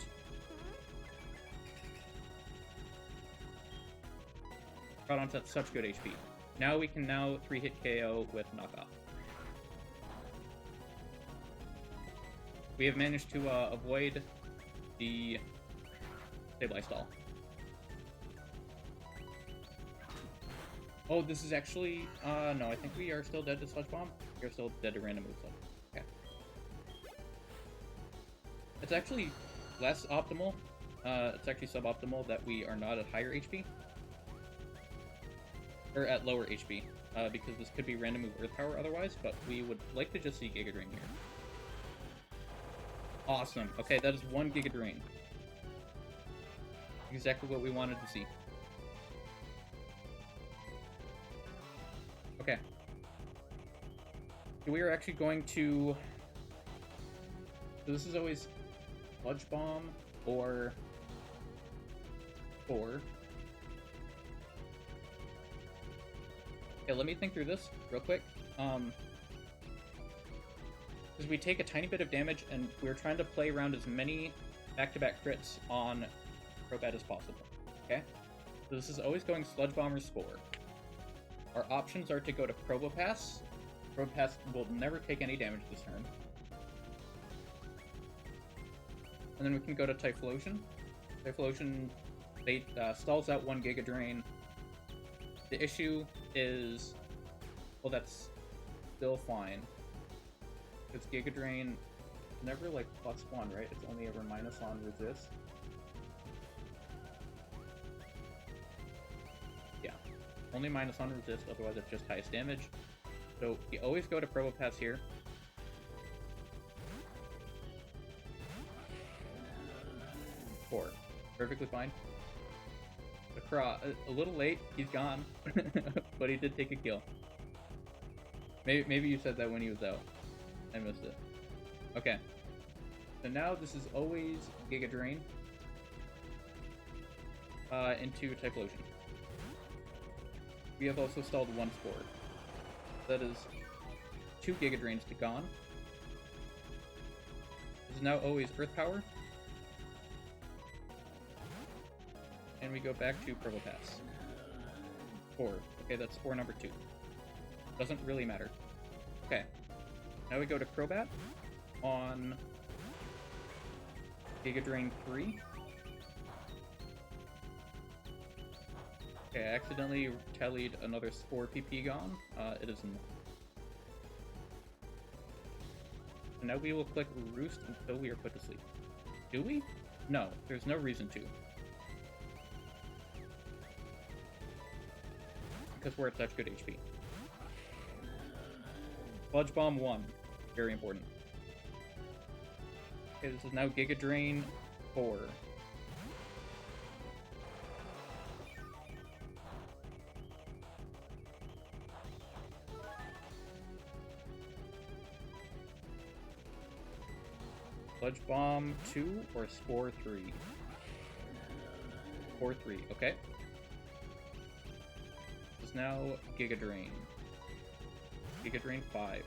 Groudon's at such good HP. Now we can 3-hit KO with Knockoff. We have managed to avoid the Sableye stall. Oh, this is actually... no, I think we are still dead to Sludge Bomb. We are still dead to random moves. Okay. It's actually less optimal. It's actually suboptimal that we are not at higher HP. Or at lower HP. Because this could be random move Earth Power otherwise, but we would like to just see Giga Drain here. Awesome. Okay, that is 1 Giga Drain. Exactly what we wanted to see. Okay. So we are actually going to... So this is always Sludge Bomb or 4. Okay, let me think through this real quick. Because we take a tiny bit of damage and we're trying to play around as many back-to-back crits on Crobat as possible. Okay? So this is always going Sludge Bomb or Spore. Our options are to go to Probopass. Probopass will never take any damage this turn. And then we can go to Typhlosion. Typhlosion stalls out 1 Giga Drain. The issue is... Well, that's still fine. Because Giga Drain never, like, +1, right? It's only ever minus on resist. Only minus on resist, otherwise it's just highest damage. So you always go to Probopass here. Four. Perfectly fine. A little late, he's gone. But he did take a kill. Maybe you said that when he was out. I missed it. Okay. So now this is always Giga Drain. Into Typhlosion. We have also stalled 1 Spore. That is 2 Giga Drains to gone. This is now always Earth Power. And we go back to Probopass. 4. Okay, that's Spore number 2. Doesn't really matter. Okay. Now we go to Crobat on Giga Drain 3. Okay, I accidentally tallied another Spore PP gone. It is not. So now we will click Roost until we are put to sleep. Do we? No, there's no reason to. Because we're at such good HP. Sludge Bomb 1. Very important. Okay, this is now Giga Drain 4. Sludge Bomb 2 or Spore 3? Spore 3, okay. This is now Giga Drain. Giga Drain 5.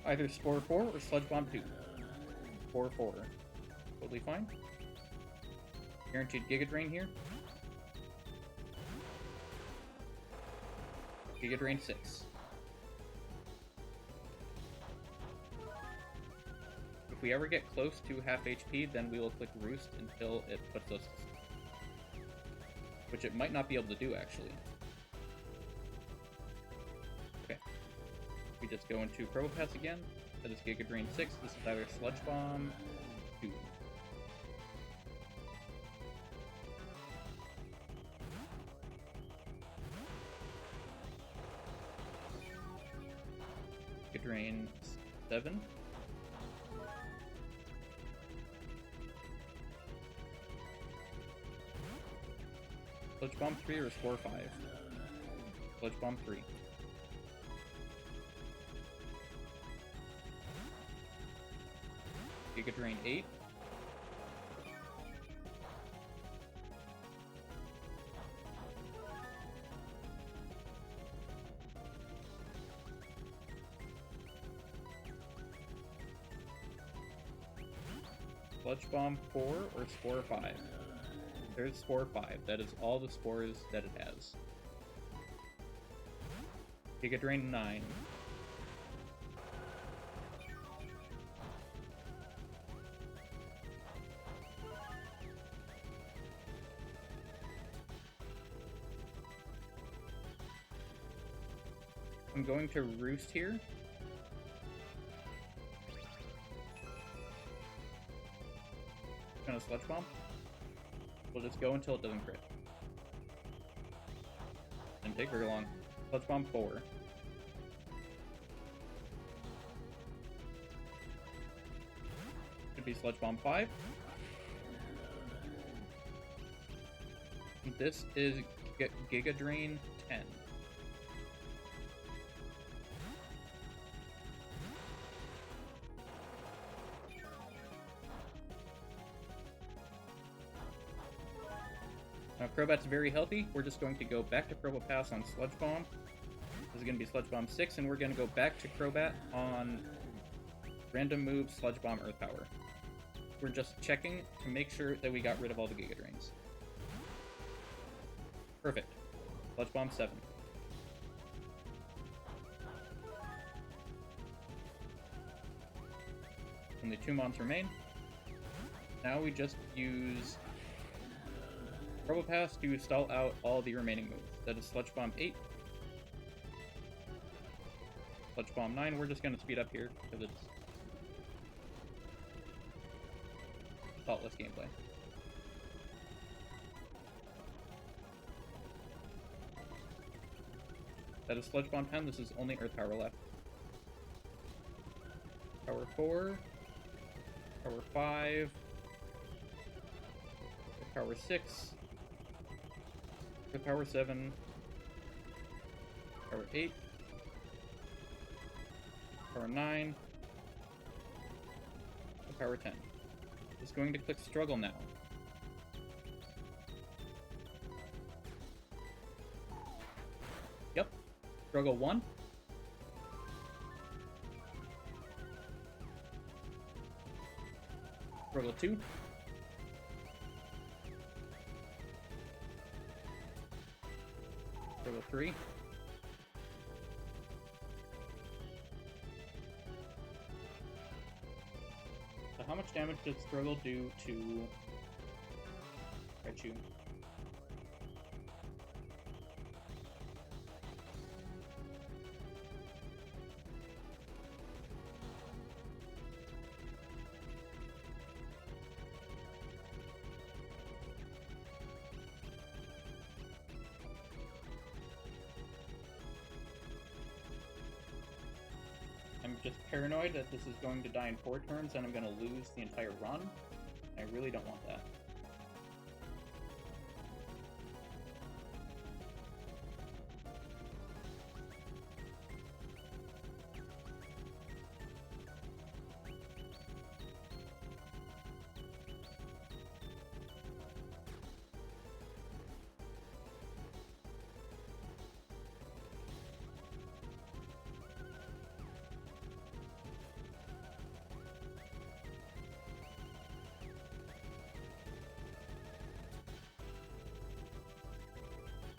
Either Spore 4 or Sludge Bomb 2. Spore 4. Totally fine. Guaranteed Giga Drain here. Giga Drain 6. If we ever get close to half HP, then we will click Roost until it puts us to sleep. Which it might not be able to do, actually. Okay. We just go into Probopass again. That is Giga Drain 6. This is either Sludge Bomb 2. Giga Drain 7. Sludge Bomb 3 or Spore 5? Sludge Bomb 3. Giga Drain 8. Sludge Bomb 4 or Spore 5? There's Spore 5. That is all the spores that it has. Giga Drain 9. I'm going to Roost here. Gonna Sludge Bomb. We'll just go until it doesn't crit. And take very long. Sludge Bomb 4. Could be Sludge Bomb 5. This is Giga Drain 10. Now Crobat's very healthy. We're just going to go back to Probopass on Sludge Bomb. This is going to be Sludge Bomb 6, and we're going to go back to Crobat on random move Sludge Bomb Earth Power. We're just checking to make sure that we got rid of all the Giga Drains. Perfect. Sludge Bomb 7. Only 2 mons remain. Now we just use Probopass to stall out all the remaining moves. That is Sludge Bomb 8. Sludge Bomb 9. We're just going to speed up here because it's thoughtless gameplay. That is Sludge Bomb 10. This is only Earth Power left. Power 4. Power 5. Power 6. Power 7. Power 8. Power 9. Power 10. Just going to click Struggle now. Yep. Struggle 1. Struggle 2. Struggle 3. So how much damage did Struggle do to Raichu? I'm just paranoid that this is going to die in 4 turns and I'm going to lose the entire run. I really don't want that.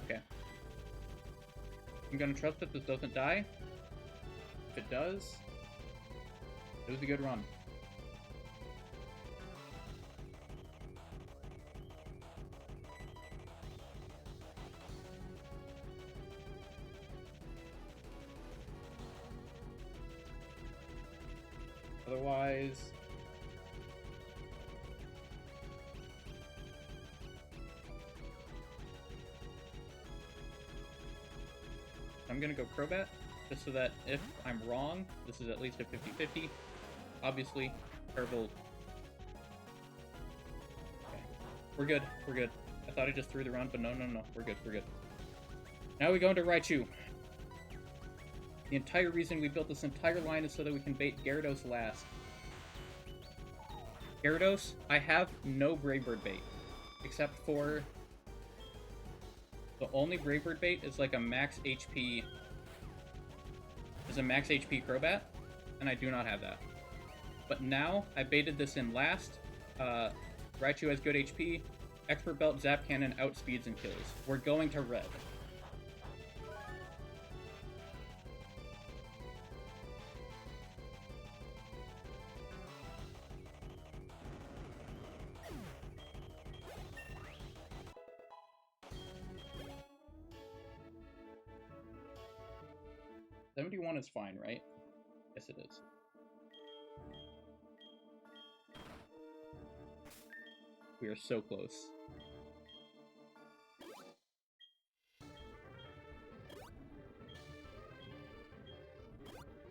Okay. I'm gonna trust that this doesn't die. If it does, it was a good run. Otherwise, I'm gonna go Crobat, just so that if I'm wrong, this is at least a 50-50. Obviously, Turbo. Okay. We're good, we're good. I thought I just threw the run, but no, we're good, we're good. Now we go into Raichu. The entire reason we built this entire line is so that we can bait Gyarados last. Gyarados, I have no Brave Bird bait, except for the only Brave Bird bait is like a max HP. Is a max HP Crobat, and I do not have that. But now I baited this in last. Raichu has good HP. Expert Belt, Zap Cannon outspeeds and kills. We're going to red. $71 is fine, right? Yes, it is. We are so close.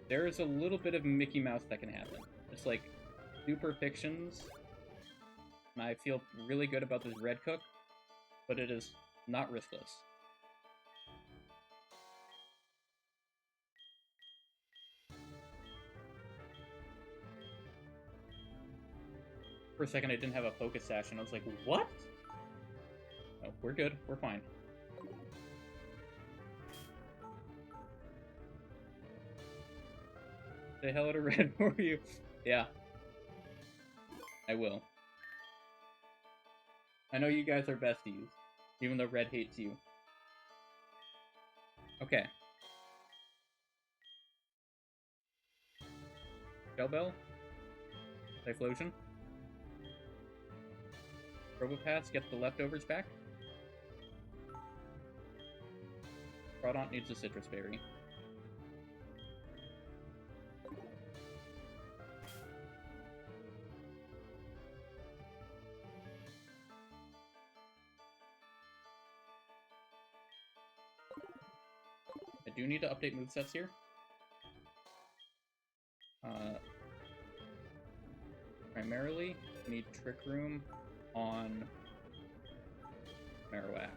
There is a little bit of Mickey Mouse that can happen. It's like super fictions. And I feel really good about this red cook, but it is not riskless. For a second, I didn't have a focus sash, and I was like, what? Oh, we're good. We're fine. Say hello to Red for you. Yeah. I will. I know you guys are besties, even though Red hates you. Okay. Shellbell? Typhlosion? Probopass, get the leftovers back. Crawdaunt needs a Citrus Berry. I do need to update movesets here. Primarily, need Trick Room on Marowak.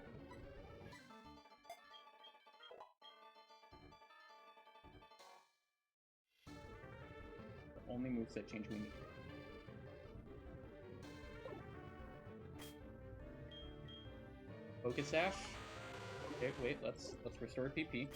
The only moveset change we need. Focus Sash. Okay, wait, let's restore PP.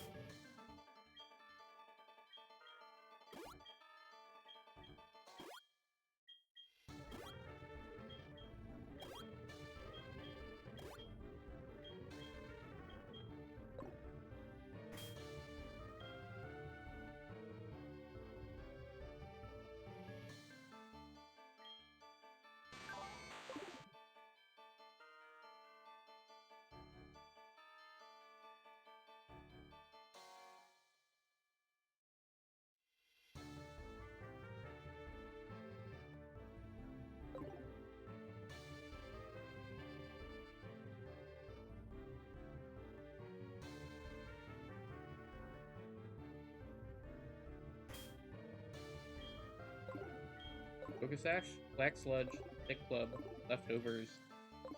Focus Sash, Black Sludge, Thick Club, Leftovers,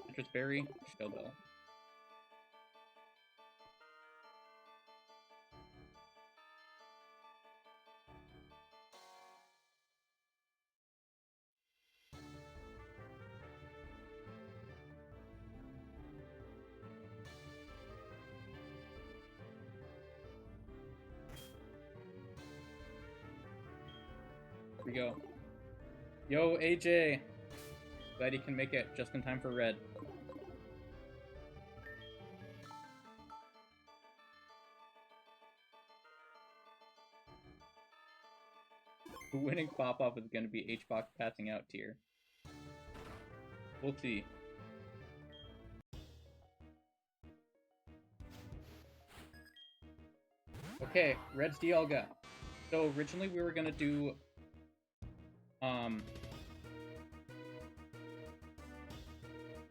Citrus Berry, Shellbell. Here we go. Yo, AJ! Glad you can make it just in time for red. The winning pop-off is going to be H-Box passing out tier. We'll see. Okay, red's Dialga. So originally we were going to do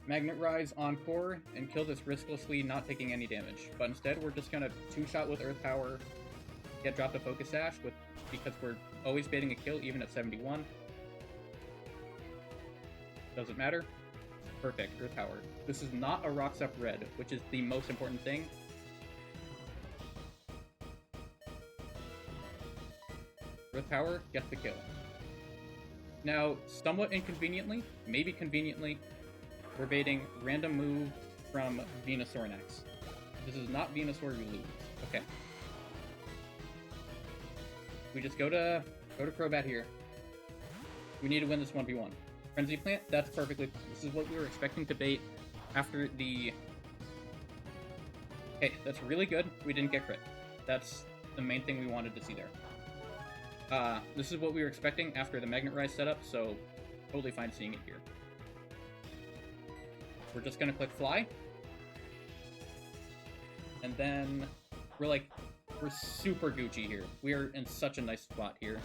Magnet Rise Encore and kill this risklessly, not taking any damage. But instead we're just gonna two-shot with Earth Power, get dropped a Focus Sash because we're always baiting a kill even at 71. Doesn't matter. Perfect, Earth Power. This is not a Rocks Up red, which is the most important thing. Earth Power gets the kill. Now, somewhat inconveniently, maybe conveniently, we're baiting random move from Venusaur next. This is not Venusaur, we lose. Okay. We just go to Crobat here. We need to win this 1v1. Frenzy Plant, that's perfectly fine. This is what we were expecting to bait after the... Okay, that's really good. We didn't get crit. That's the main thing we wanted to see there. This is what we were expecting after the Magnet Rise setup, so totally fine seeing it here. We're just gonna click Fly. And then we're super Gucci here. We are in such a nice spot here.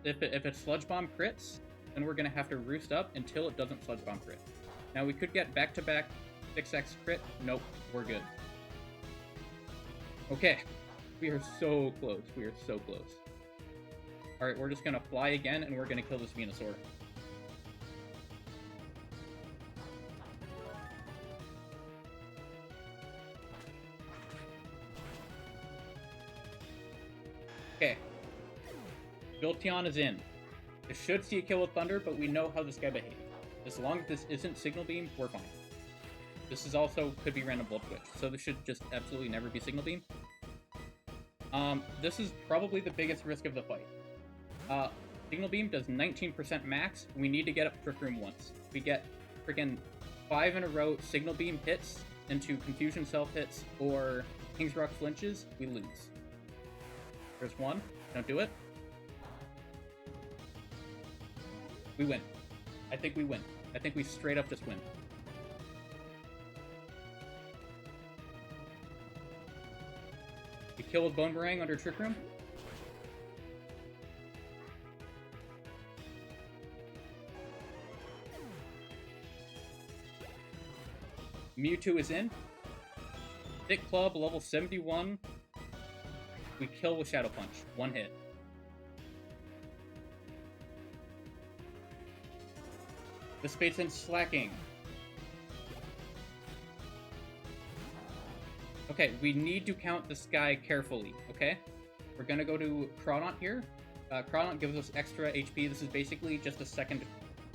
If it's Sludge Bomb crits, then we're gonna have to roost up until it doesn't Sludge Bomb crit. Now we could get back-to-back 6x crit. Nope, we're good. Okay. We are so close. We are so close. Alright, we're just gonna fly again, and we're gonna kill this Venusaur. Okay. Jolteon is in. This should see a kill with Thunder, but we know how this guy behaves. As long as this isn't Signal Beam, we're fine. This is also could be random Volt Switch, so this should just absolutely never be Signal Beam. This is probably the biggest risk of the fight. Signal Beam does 19% max. We need to get up Trick Room once. If we get freaking 5 in a row Signal Beam hits into Confusion Self hits or King's Rock flinches, we lose. There's one. Don't do it. We win. I think we win. I think we straight up just win. We kill with Bone Meringue under Trick Room. Mewtwo is in. Thick Club, level 71. We kill with Shadow Punch. One hit. This bait's in Slacking. Okay, we need to count this guy carefully, okay? We're gonna go to Crawdaunt here. Crawdaunt gives us extra HP. This is basically just a second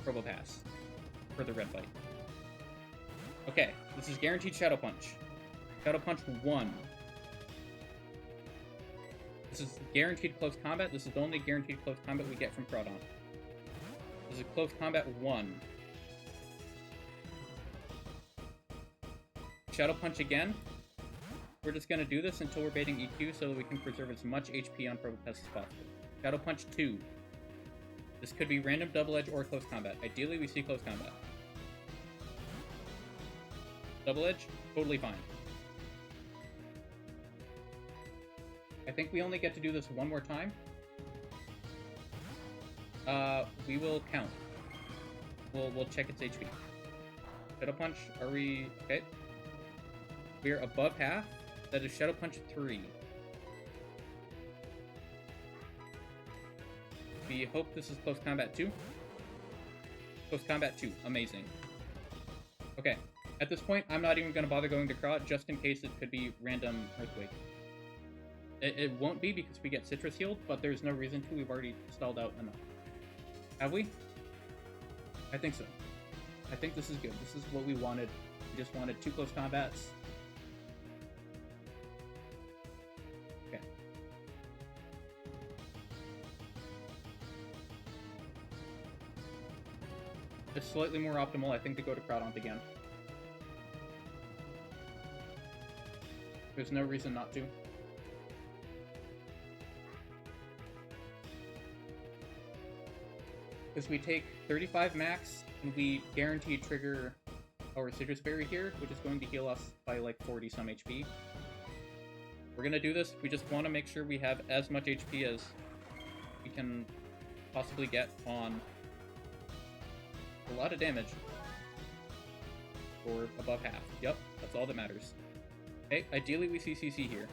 Probopass for the red fight. Okay, this is guaranteed Shadow Punch. Shadow Punch 1. This is guaranteed close combat. This is the only guaranteed close combat we get from Crawdaunt. This is close combat 1. Shadow Punch again. We're just going to do this until we're baiting EQ so that we can preserve as much HP on Probopass as possible. Shadow Punch 2. This could be random double edge or close combat. Ideally, we see close combat. Double edge, totally fine. I think we only get to do this one more time. We will count. We'll check its HP. Shadow Punch, are we... Okay. We are above half. That is Shadow Punch 3. We hope this is close combat 2. Close combat 2. Amazing. Okay. At this point, I'm not even going to bother going to Craw, just in case it could be random Earthquake. It won't be because we get Citrus healed, but there's no reason to. We've already stalled out enough. Have we? I think so. I think this is good. This is what we wanted. We just wanted 2 close combats. Okay. It's slightly more optimal, I think, to go to Crowdonk again. There's no reason not to. Because we take 35 max, and we guarantee trigger our Citrus Berry here, which is going to heal us by like 40 some HP. We're gonna do this. We just want to make sure we have as much HP as we can possibly get on a lot of damage. Or above half. Yep, that's all that matters. Okay, ideally we see CC here.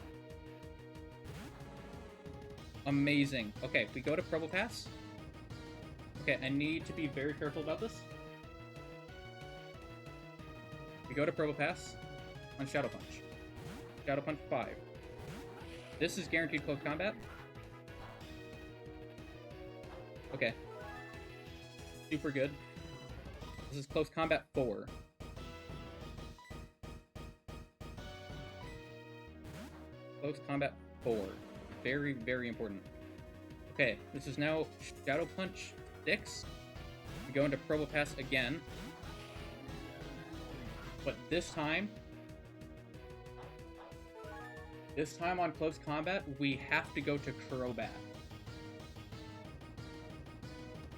Amazing. Okay, we go to Probopass. Okay, I need to be very careful about this. We go to Probopass on Shadow Punch. Shadow Punch 5. This is guaranteed close combat. Okay. Super good. This is close combat 4. Close combat 4. Very, very important. Okay, this is now Shadow Punch 6. We go into Probopass again. But this time on close combat, we have to go to Crobat.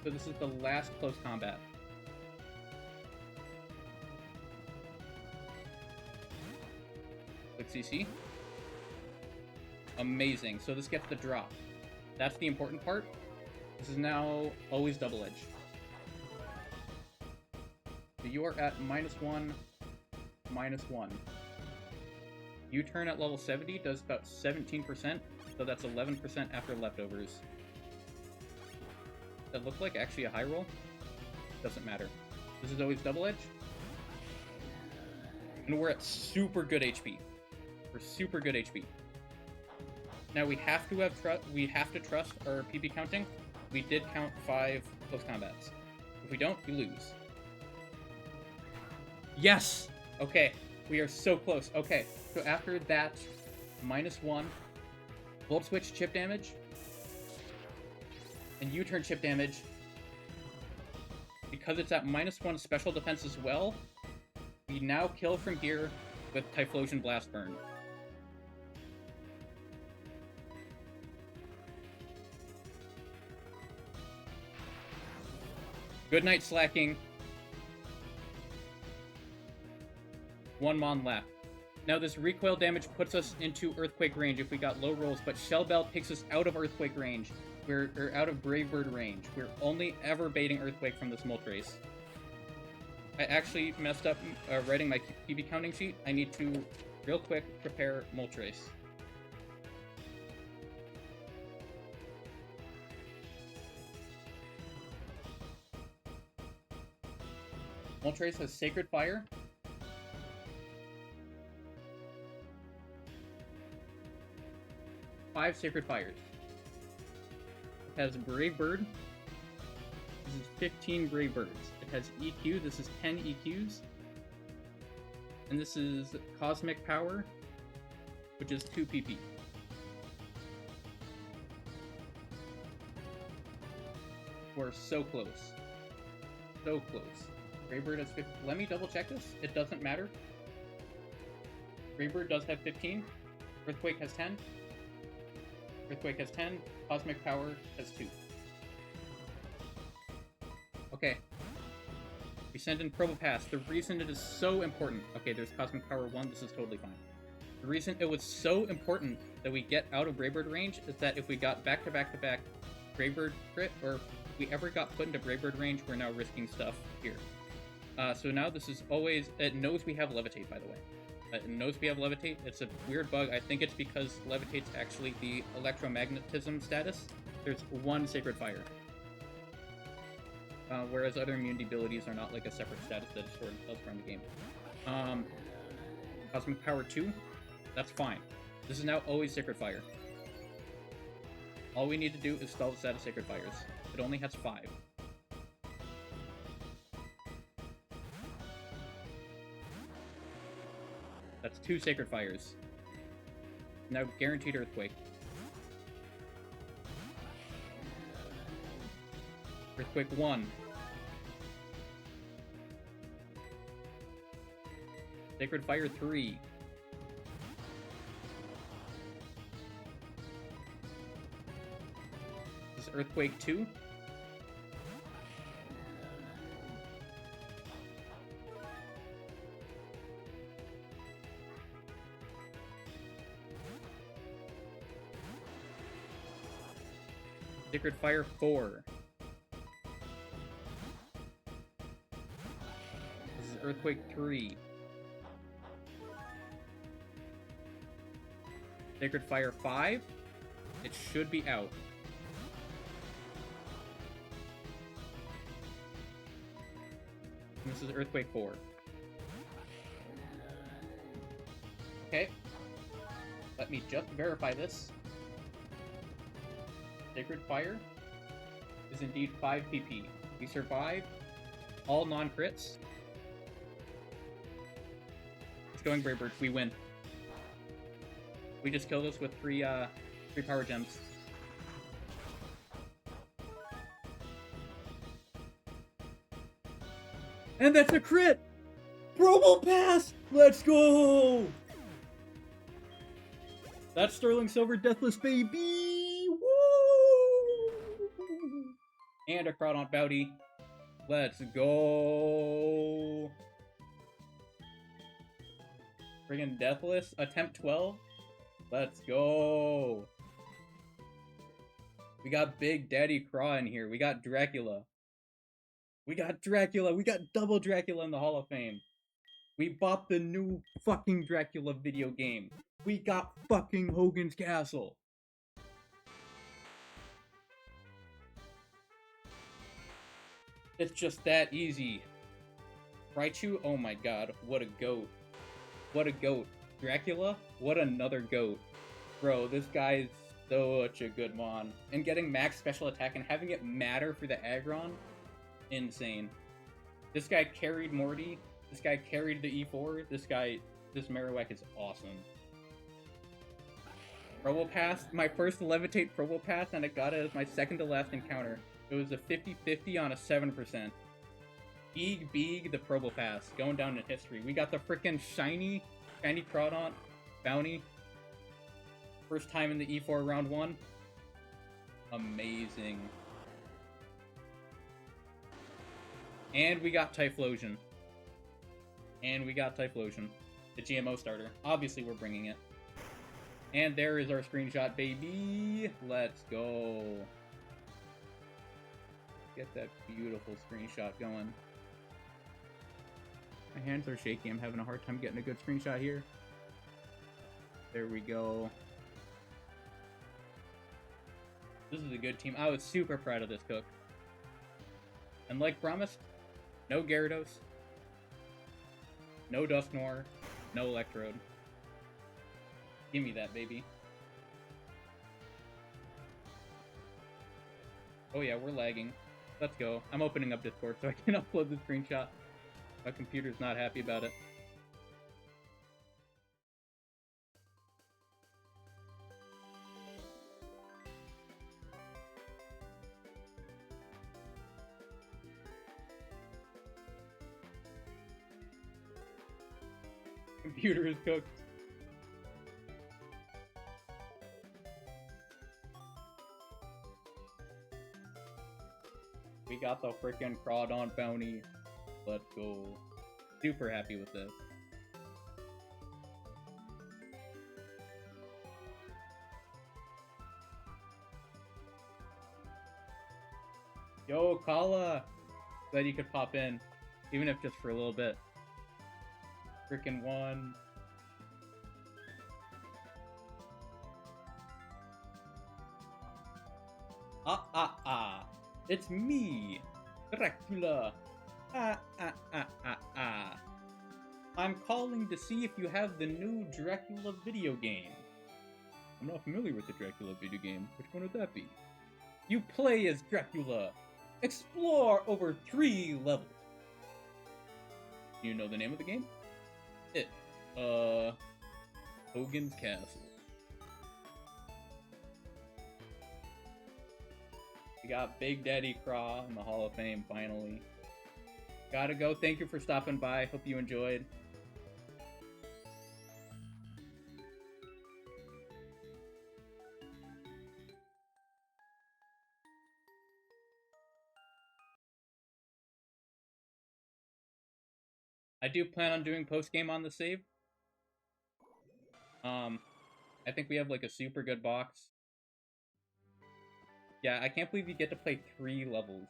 So this is the last close combat. Click CC. Amazing. So this gets the drop. That's the important part. This is now always double edge. So you are at -1, -1. U-turn at level 70 does about 17%, so that's 11% after leftovers. That looked like actually a high roll? Doesn't matter. This is always double edge. And we're at super good HP. We're super good HP. Now we have to trust our PP counting. We did count 5 close combats. If we don't, we lose. Yes! Okay, we are so close. Okay, so after that, -1, Volt Switch chip damage, and U-turn chip damage, because it's at -1 special defense as well, we now kill from here with Typhlosion Blast Burn. Good night, Slacking. 1 Mon left. Now this recoil damage puts us into Earthquake range if we got low rolls, but Shell Bell takes us out of Earthquake range. We're out of Brave Bird range. We're only ever baiting Earthquake from this Moltres. I actually messed up writing my PB counting sheet. I need to, real quick, prepare Moltres. Moltres has Sacred Fire. Five Sacred Fires. It has Brave Bird. This is 15 Brave Birds. It has EQ. This is 10 EQs. And this is Cosmic Power, which is 2 PP. We're so close. So close. Greybird has 15. Let me double check this. It doesn't matter. Greybird does have 15. Earthquake has 10. Earthquake has 10. Cosmic Power has 2. Okay. We send in Probopass. The reason it is so important... Okay, there's Cosmic Power 1. This is totally fine. The reason it was so important that we get out of Greybird range is that if we got back-to-back-to-back Greybird crit, or if we ever got put into Greybird range, we're now risking stuff here. So now this is always... It knows we have Levitate, by the way. It knows we have Levitate. It's a weird bug. I think it's because Levitate's actually the electromagnetism status. There's 1 Sacred Fire. whereas other immunity abilities are not like a separate status that is stored elsewhere in the game. Cosmic Power 2, that's fine. This is now always Sacred Fire. All we need to do is stall the status Sacred Fires. It only has 5. That's 2 Sacred Fires. Now guaranteed Earthquake. Earthquake 1. Sacred Fire 3. This is Earthquake 2. Sacred Fire 4. This is Earthquake 3. Sacred Fire 5. It should be out. And this is Earthquake 4. Okay. Let me just verify this. Sacred Fire is indeed 5 PP. We survive all non-crits. It's going Brave Birds. We win. We just killed us with 3 power gems. And that's a crit! Promo Pass! Let's go! That's Sterling Silver Deathless, baby! Woo! And a Crawdaunt Bounty. Let's go! Friggin' Deathless. Attempt 12. Let's go! We got Big Daddy Craw in here. We got Dracula. We got Dracula. We got double Dracula in the Hall of Fame. We bought the new fucking Dracula video game. We got fucking Hogan's Castle. It's just that easy. Raichu, oh my god, what a goat. What a goat. Dracula, what another goat. Bro, this guy's such a good mon. And getting max special attack and having it matter for the aggron, insane. This guy carried Morty. This guy carried the E4. This Marowak is awesome. Probopass, my first Levitate Probopass, and I got it as my second to last encounter. It was a 50-50 on a 7%. Beeg, the Probopass, going down in history. We got the frickin' shiny Crawdaunt Bounty. First time in the E4 round 1. Amazing. And we got Typhlosion. The GMO starter. Obviously, we're bringing it. And there is our screenshot, baby. Let's go. Get that beautiful screenshot going. My hands are shaky. I'm having a hard time getting a good screenshot here. There we go. This is a good team. I was super proud of this cook. And like promised, no Gyarados, no Dusknoir, no Electrode. Give me that, baby. Oh yeah, we're lagging. Let's go. I'm opening up Discord so I can upload the screenshot. My computer's not happy about it. Computer is cooked. We got the frickin' Crawdaunt Bounty. Let's go. Super happy with this. Yo, Kala! Glad you could pop in. Even if just for a little bit. Frickin' one. It's me! Dracula! Ah, ah, ah, ah, ah. I'm calling to see if you have the new Dracula video game. I'm not familiar with the Dracula video game. Which one would that be? You play as Dracula. Explore over 3 levels. Do you know the name of the game? Hogan's Castle. We got Big Daddy Craw in the Hall of Fame, finally. Gotta go. Thank you for stopping by. Hope you enjoyed. I do plan on doing post-game on the save. I think we have like a super good box. Yeah, I can't believe you get to play 3 levels.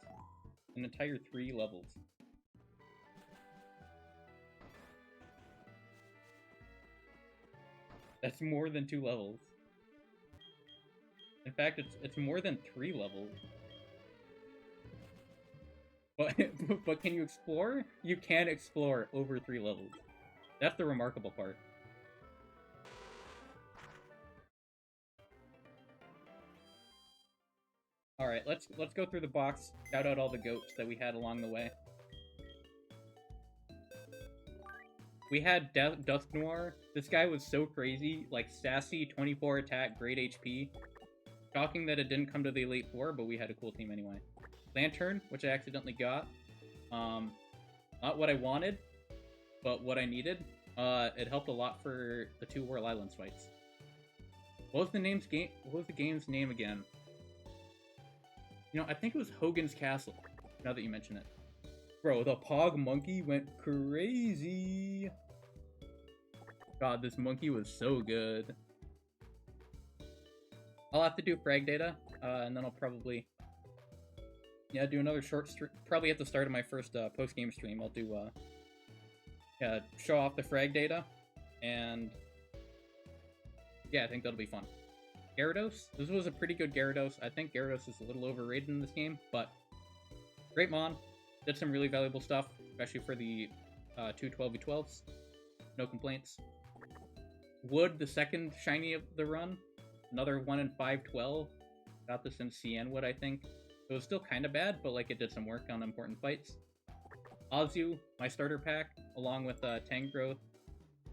An entire 3 levels. That's more than 2 levels. In fact, it's more than 3 levels. But can you explore? You can explore over 3 levels. That's the remarkable part. Alright, let's go through the box, shout out all the goats that we had along the way. We had Dusk Noir. This guy was so crazy, like sassy, 24 attack, great HP. Shocking that it didn't come to the Elite Four, but we had a cool team anyway. Lantern, which I accidentally got. Not what I wanted, but what I needed. It helped a lot for the 2 Whirl Islands fights. What was the game's name again? You know, I think it was Hogan's Castle, now that you mention it. Bro, the Pog monkey went crazy! God, this monkey was so good. I'll have to do frag data, and then I'll probably... Yeah, do another short stream. Probably at the start of my first post-game stream, I'll do, yeah, show off the frag data, and... Yeah, I think that'll be fun. Gyarados. This was a pretty good Gyarados. I think Gyarados is a little overrated in this game, but great Mon. Did some really valuable stuff, especially for the 2 12v12s. No complaints. Wood, the second shiny of the run. Another 1 in 512. Got this in CN Wood, I think. It was still kind of bad, but like it did some work on important fights. Azu, my starter pack, along with Tangrowth.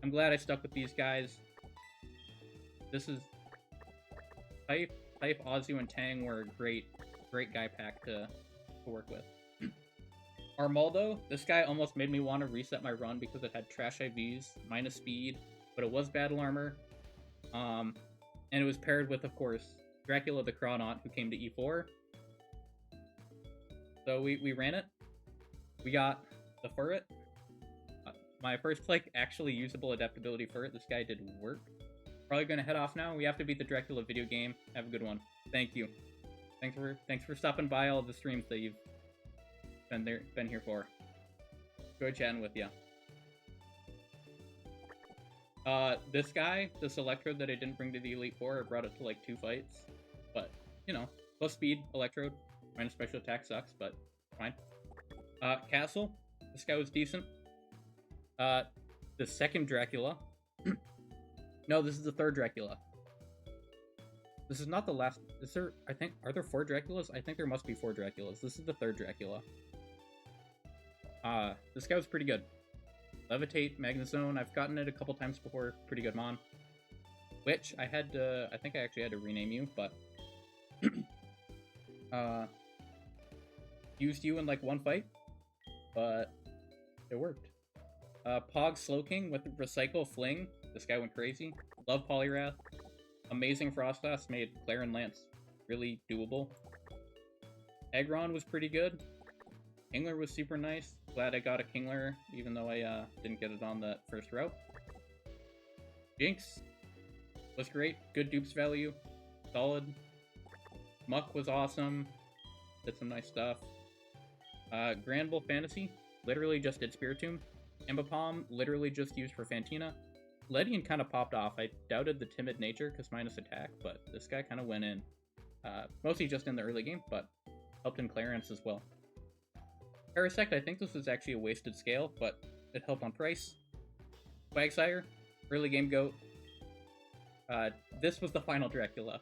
I'm glad I stuck with these guys. This is... Type, Azu, and Tang were a great guy pack to work with. Armaldo, this guy almost made me want to reset my run because it had trash IVs, minus speed, but it was battle armor. And it was paired with, of course, Dracula the Chronaut, who came to E4. So we ran it. We got the Furret. My first, like, actually usable adaptability Furret. This guy did work. Probably gonna head off now. We have to beat the Dracula video game. Have a good one. Thank you. Thanks for stopping by all of the streams that you've been here for. Enjoy chatting with you. This guy, this Electrode that I didn't bring to the Elite Four, I brought it to like 2 fights. But, you know, plus speed, Electrode. Minus special attack sucks, but fine. Castle, this guy was decent. The second Dracula. No, this is the 3rd Dracula. This is not the last... Is there... I think... Are there 4 Draculas? I think there must be 4 Draculas. This is the 3rd Dracula. This guy was pretty good. Levitate, Magnezone. I've gotten it a couple times before. Pretty good Mon. Which, I had to... I think I actually had to rename you, but... used you in, like, 1 fight. But... It worked. Pog Slowking with Recycle Fling. This guy went crazy. Love Poliwrath. Amazing Frostlass made Claire and Lance really doable. Aggron was pretty good. Kingler was super nice. Glad I got a Kingler, even though I didn't get it on that first route. Jinx was great. Good dupes value. Solid. Muck was awesome. Did some nice stuff. Granbull Fantasy literally just did Spiritomb. Ambipom literally just used for Fantina. Ledian kind of popped off. I doubted the timid nature because minus attack, but this guy kind of went in. Mostly just in the early game, but helped in clearance as well. Parasect, I think this was actually a wasted scale, but it helped on price. Quagsire, early game goat. This was the final Dracula.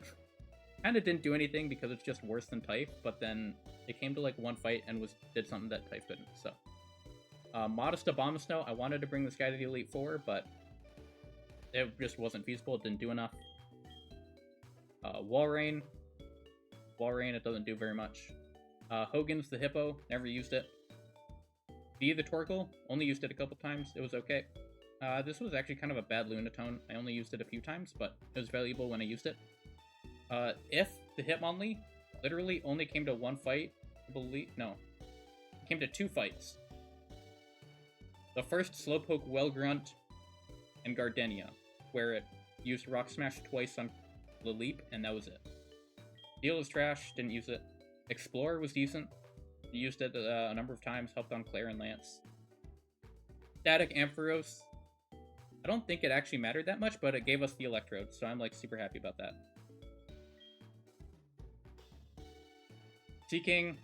Kinda didn't do anything because it's just worse than Typh, but then it came to like one fight and did something that Typh couldn't, so. Modest Abomasnow, I wanted to bring this guy to the Elite Four, but it just wasn't feasible, it didn't do enough. Walrein, it doesn't do very much. Hogan's the Hippo, never used it. B the Torkoal, only used it a couple times, it was okay. This was actually kind of a bad Lunatone, I only used it a few times, but it was valuable when I used it. If the Hitmonlee literally only came to one fight, I believe, no. It came to 2 fights. The first Slowpoke, Wellgrunt, and Gardenia, where it used Rock Smash twice on Laleep, and that was it. Steel is trash, didn't use it. Explorer was decent, used it a number of times, helped on Claire and Lance. Static Ampharos, I don't think it actually mattered that much, but it gave us the Electrode, so I'm like super happy about that. Seaking,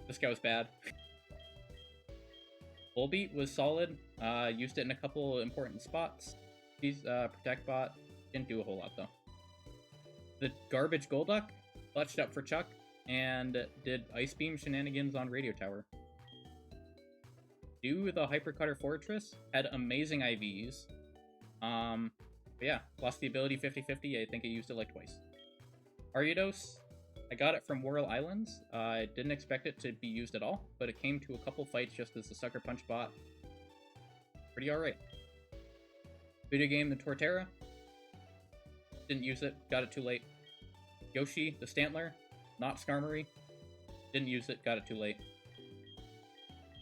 this guy was bad. Volbeat was solid, used it in a couple important spots. He's Protect Bot, didn't do a whole lot though. The garbage Golduck clutched up for Chuck and did Ice Beam shenanigans on Radio Tower. Do the Hypercutter Fortress had amazing IVs. But yeah, lost the ability 50-50, I think I used it like twice. Ariados, I got it from Whirl Islands. I didn't expect it to be used at all, but it came to a couple fights just as a Sucker Punch bot. Pretty alright. Video Game, the Torterra. Didn't use it, got it too late. Yoshi, the Stantler, not Skarmory. Didn't use it, got it too late.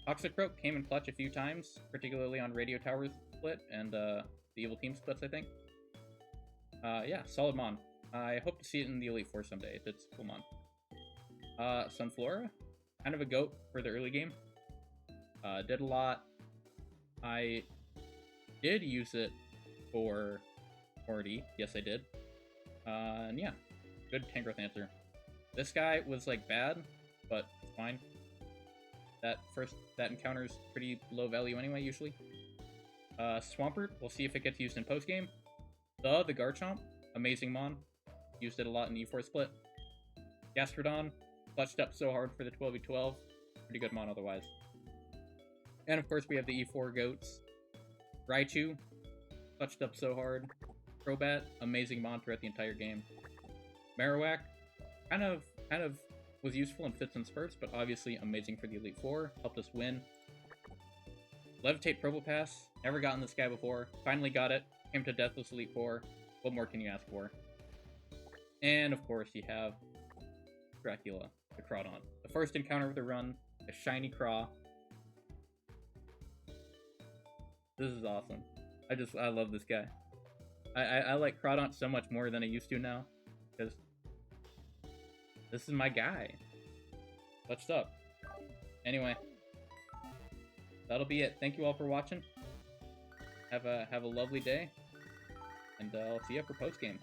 Toxicroak came in clutch a few times, particularly on Radio Tower split and the Evil Team splits, I think. Yeah, solid Mon. I hope to see it in the Elite Four someday. It's a cool Mon. Sunflora, kind of a goat for the early game. Did a lot. I did use it for 40. Yes, I did. And yeah, good Tangrowth answer. This guy was like bad, but it's fine. That encounter's pretty low value anyway, usually. Swampert, we'll see if it gets used in post-game. The Garchomp, amazing Mon. Used it a lot in E4 split. Gastrodon, clutched up so hard for the 12v12. Pretty good Mon otherwise. And of course we have the E4 goats. Raichu, clutched up so hard. Crobat, amazing Mon throughout the entire game. Marowak, kind of was useful in fits and spurts, but obviously amazing for the Elite Four. Helped us win. Levitate Probopass, never gotten this guy before. Finally got it. Came to Deathless Elite Four. What more can you ask for? And of course you have Dracula, the Crawdon. The first encounter of the run, a shiny Craw. This is awesome. I love this guy. I like Crawdon so much more than I used to now, because this is my guy. What's up? Anyway, that'll be it. Thank you all for watching. Have a lovely day, and I'll see you for post game.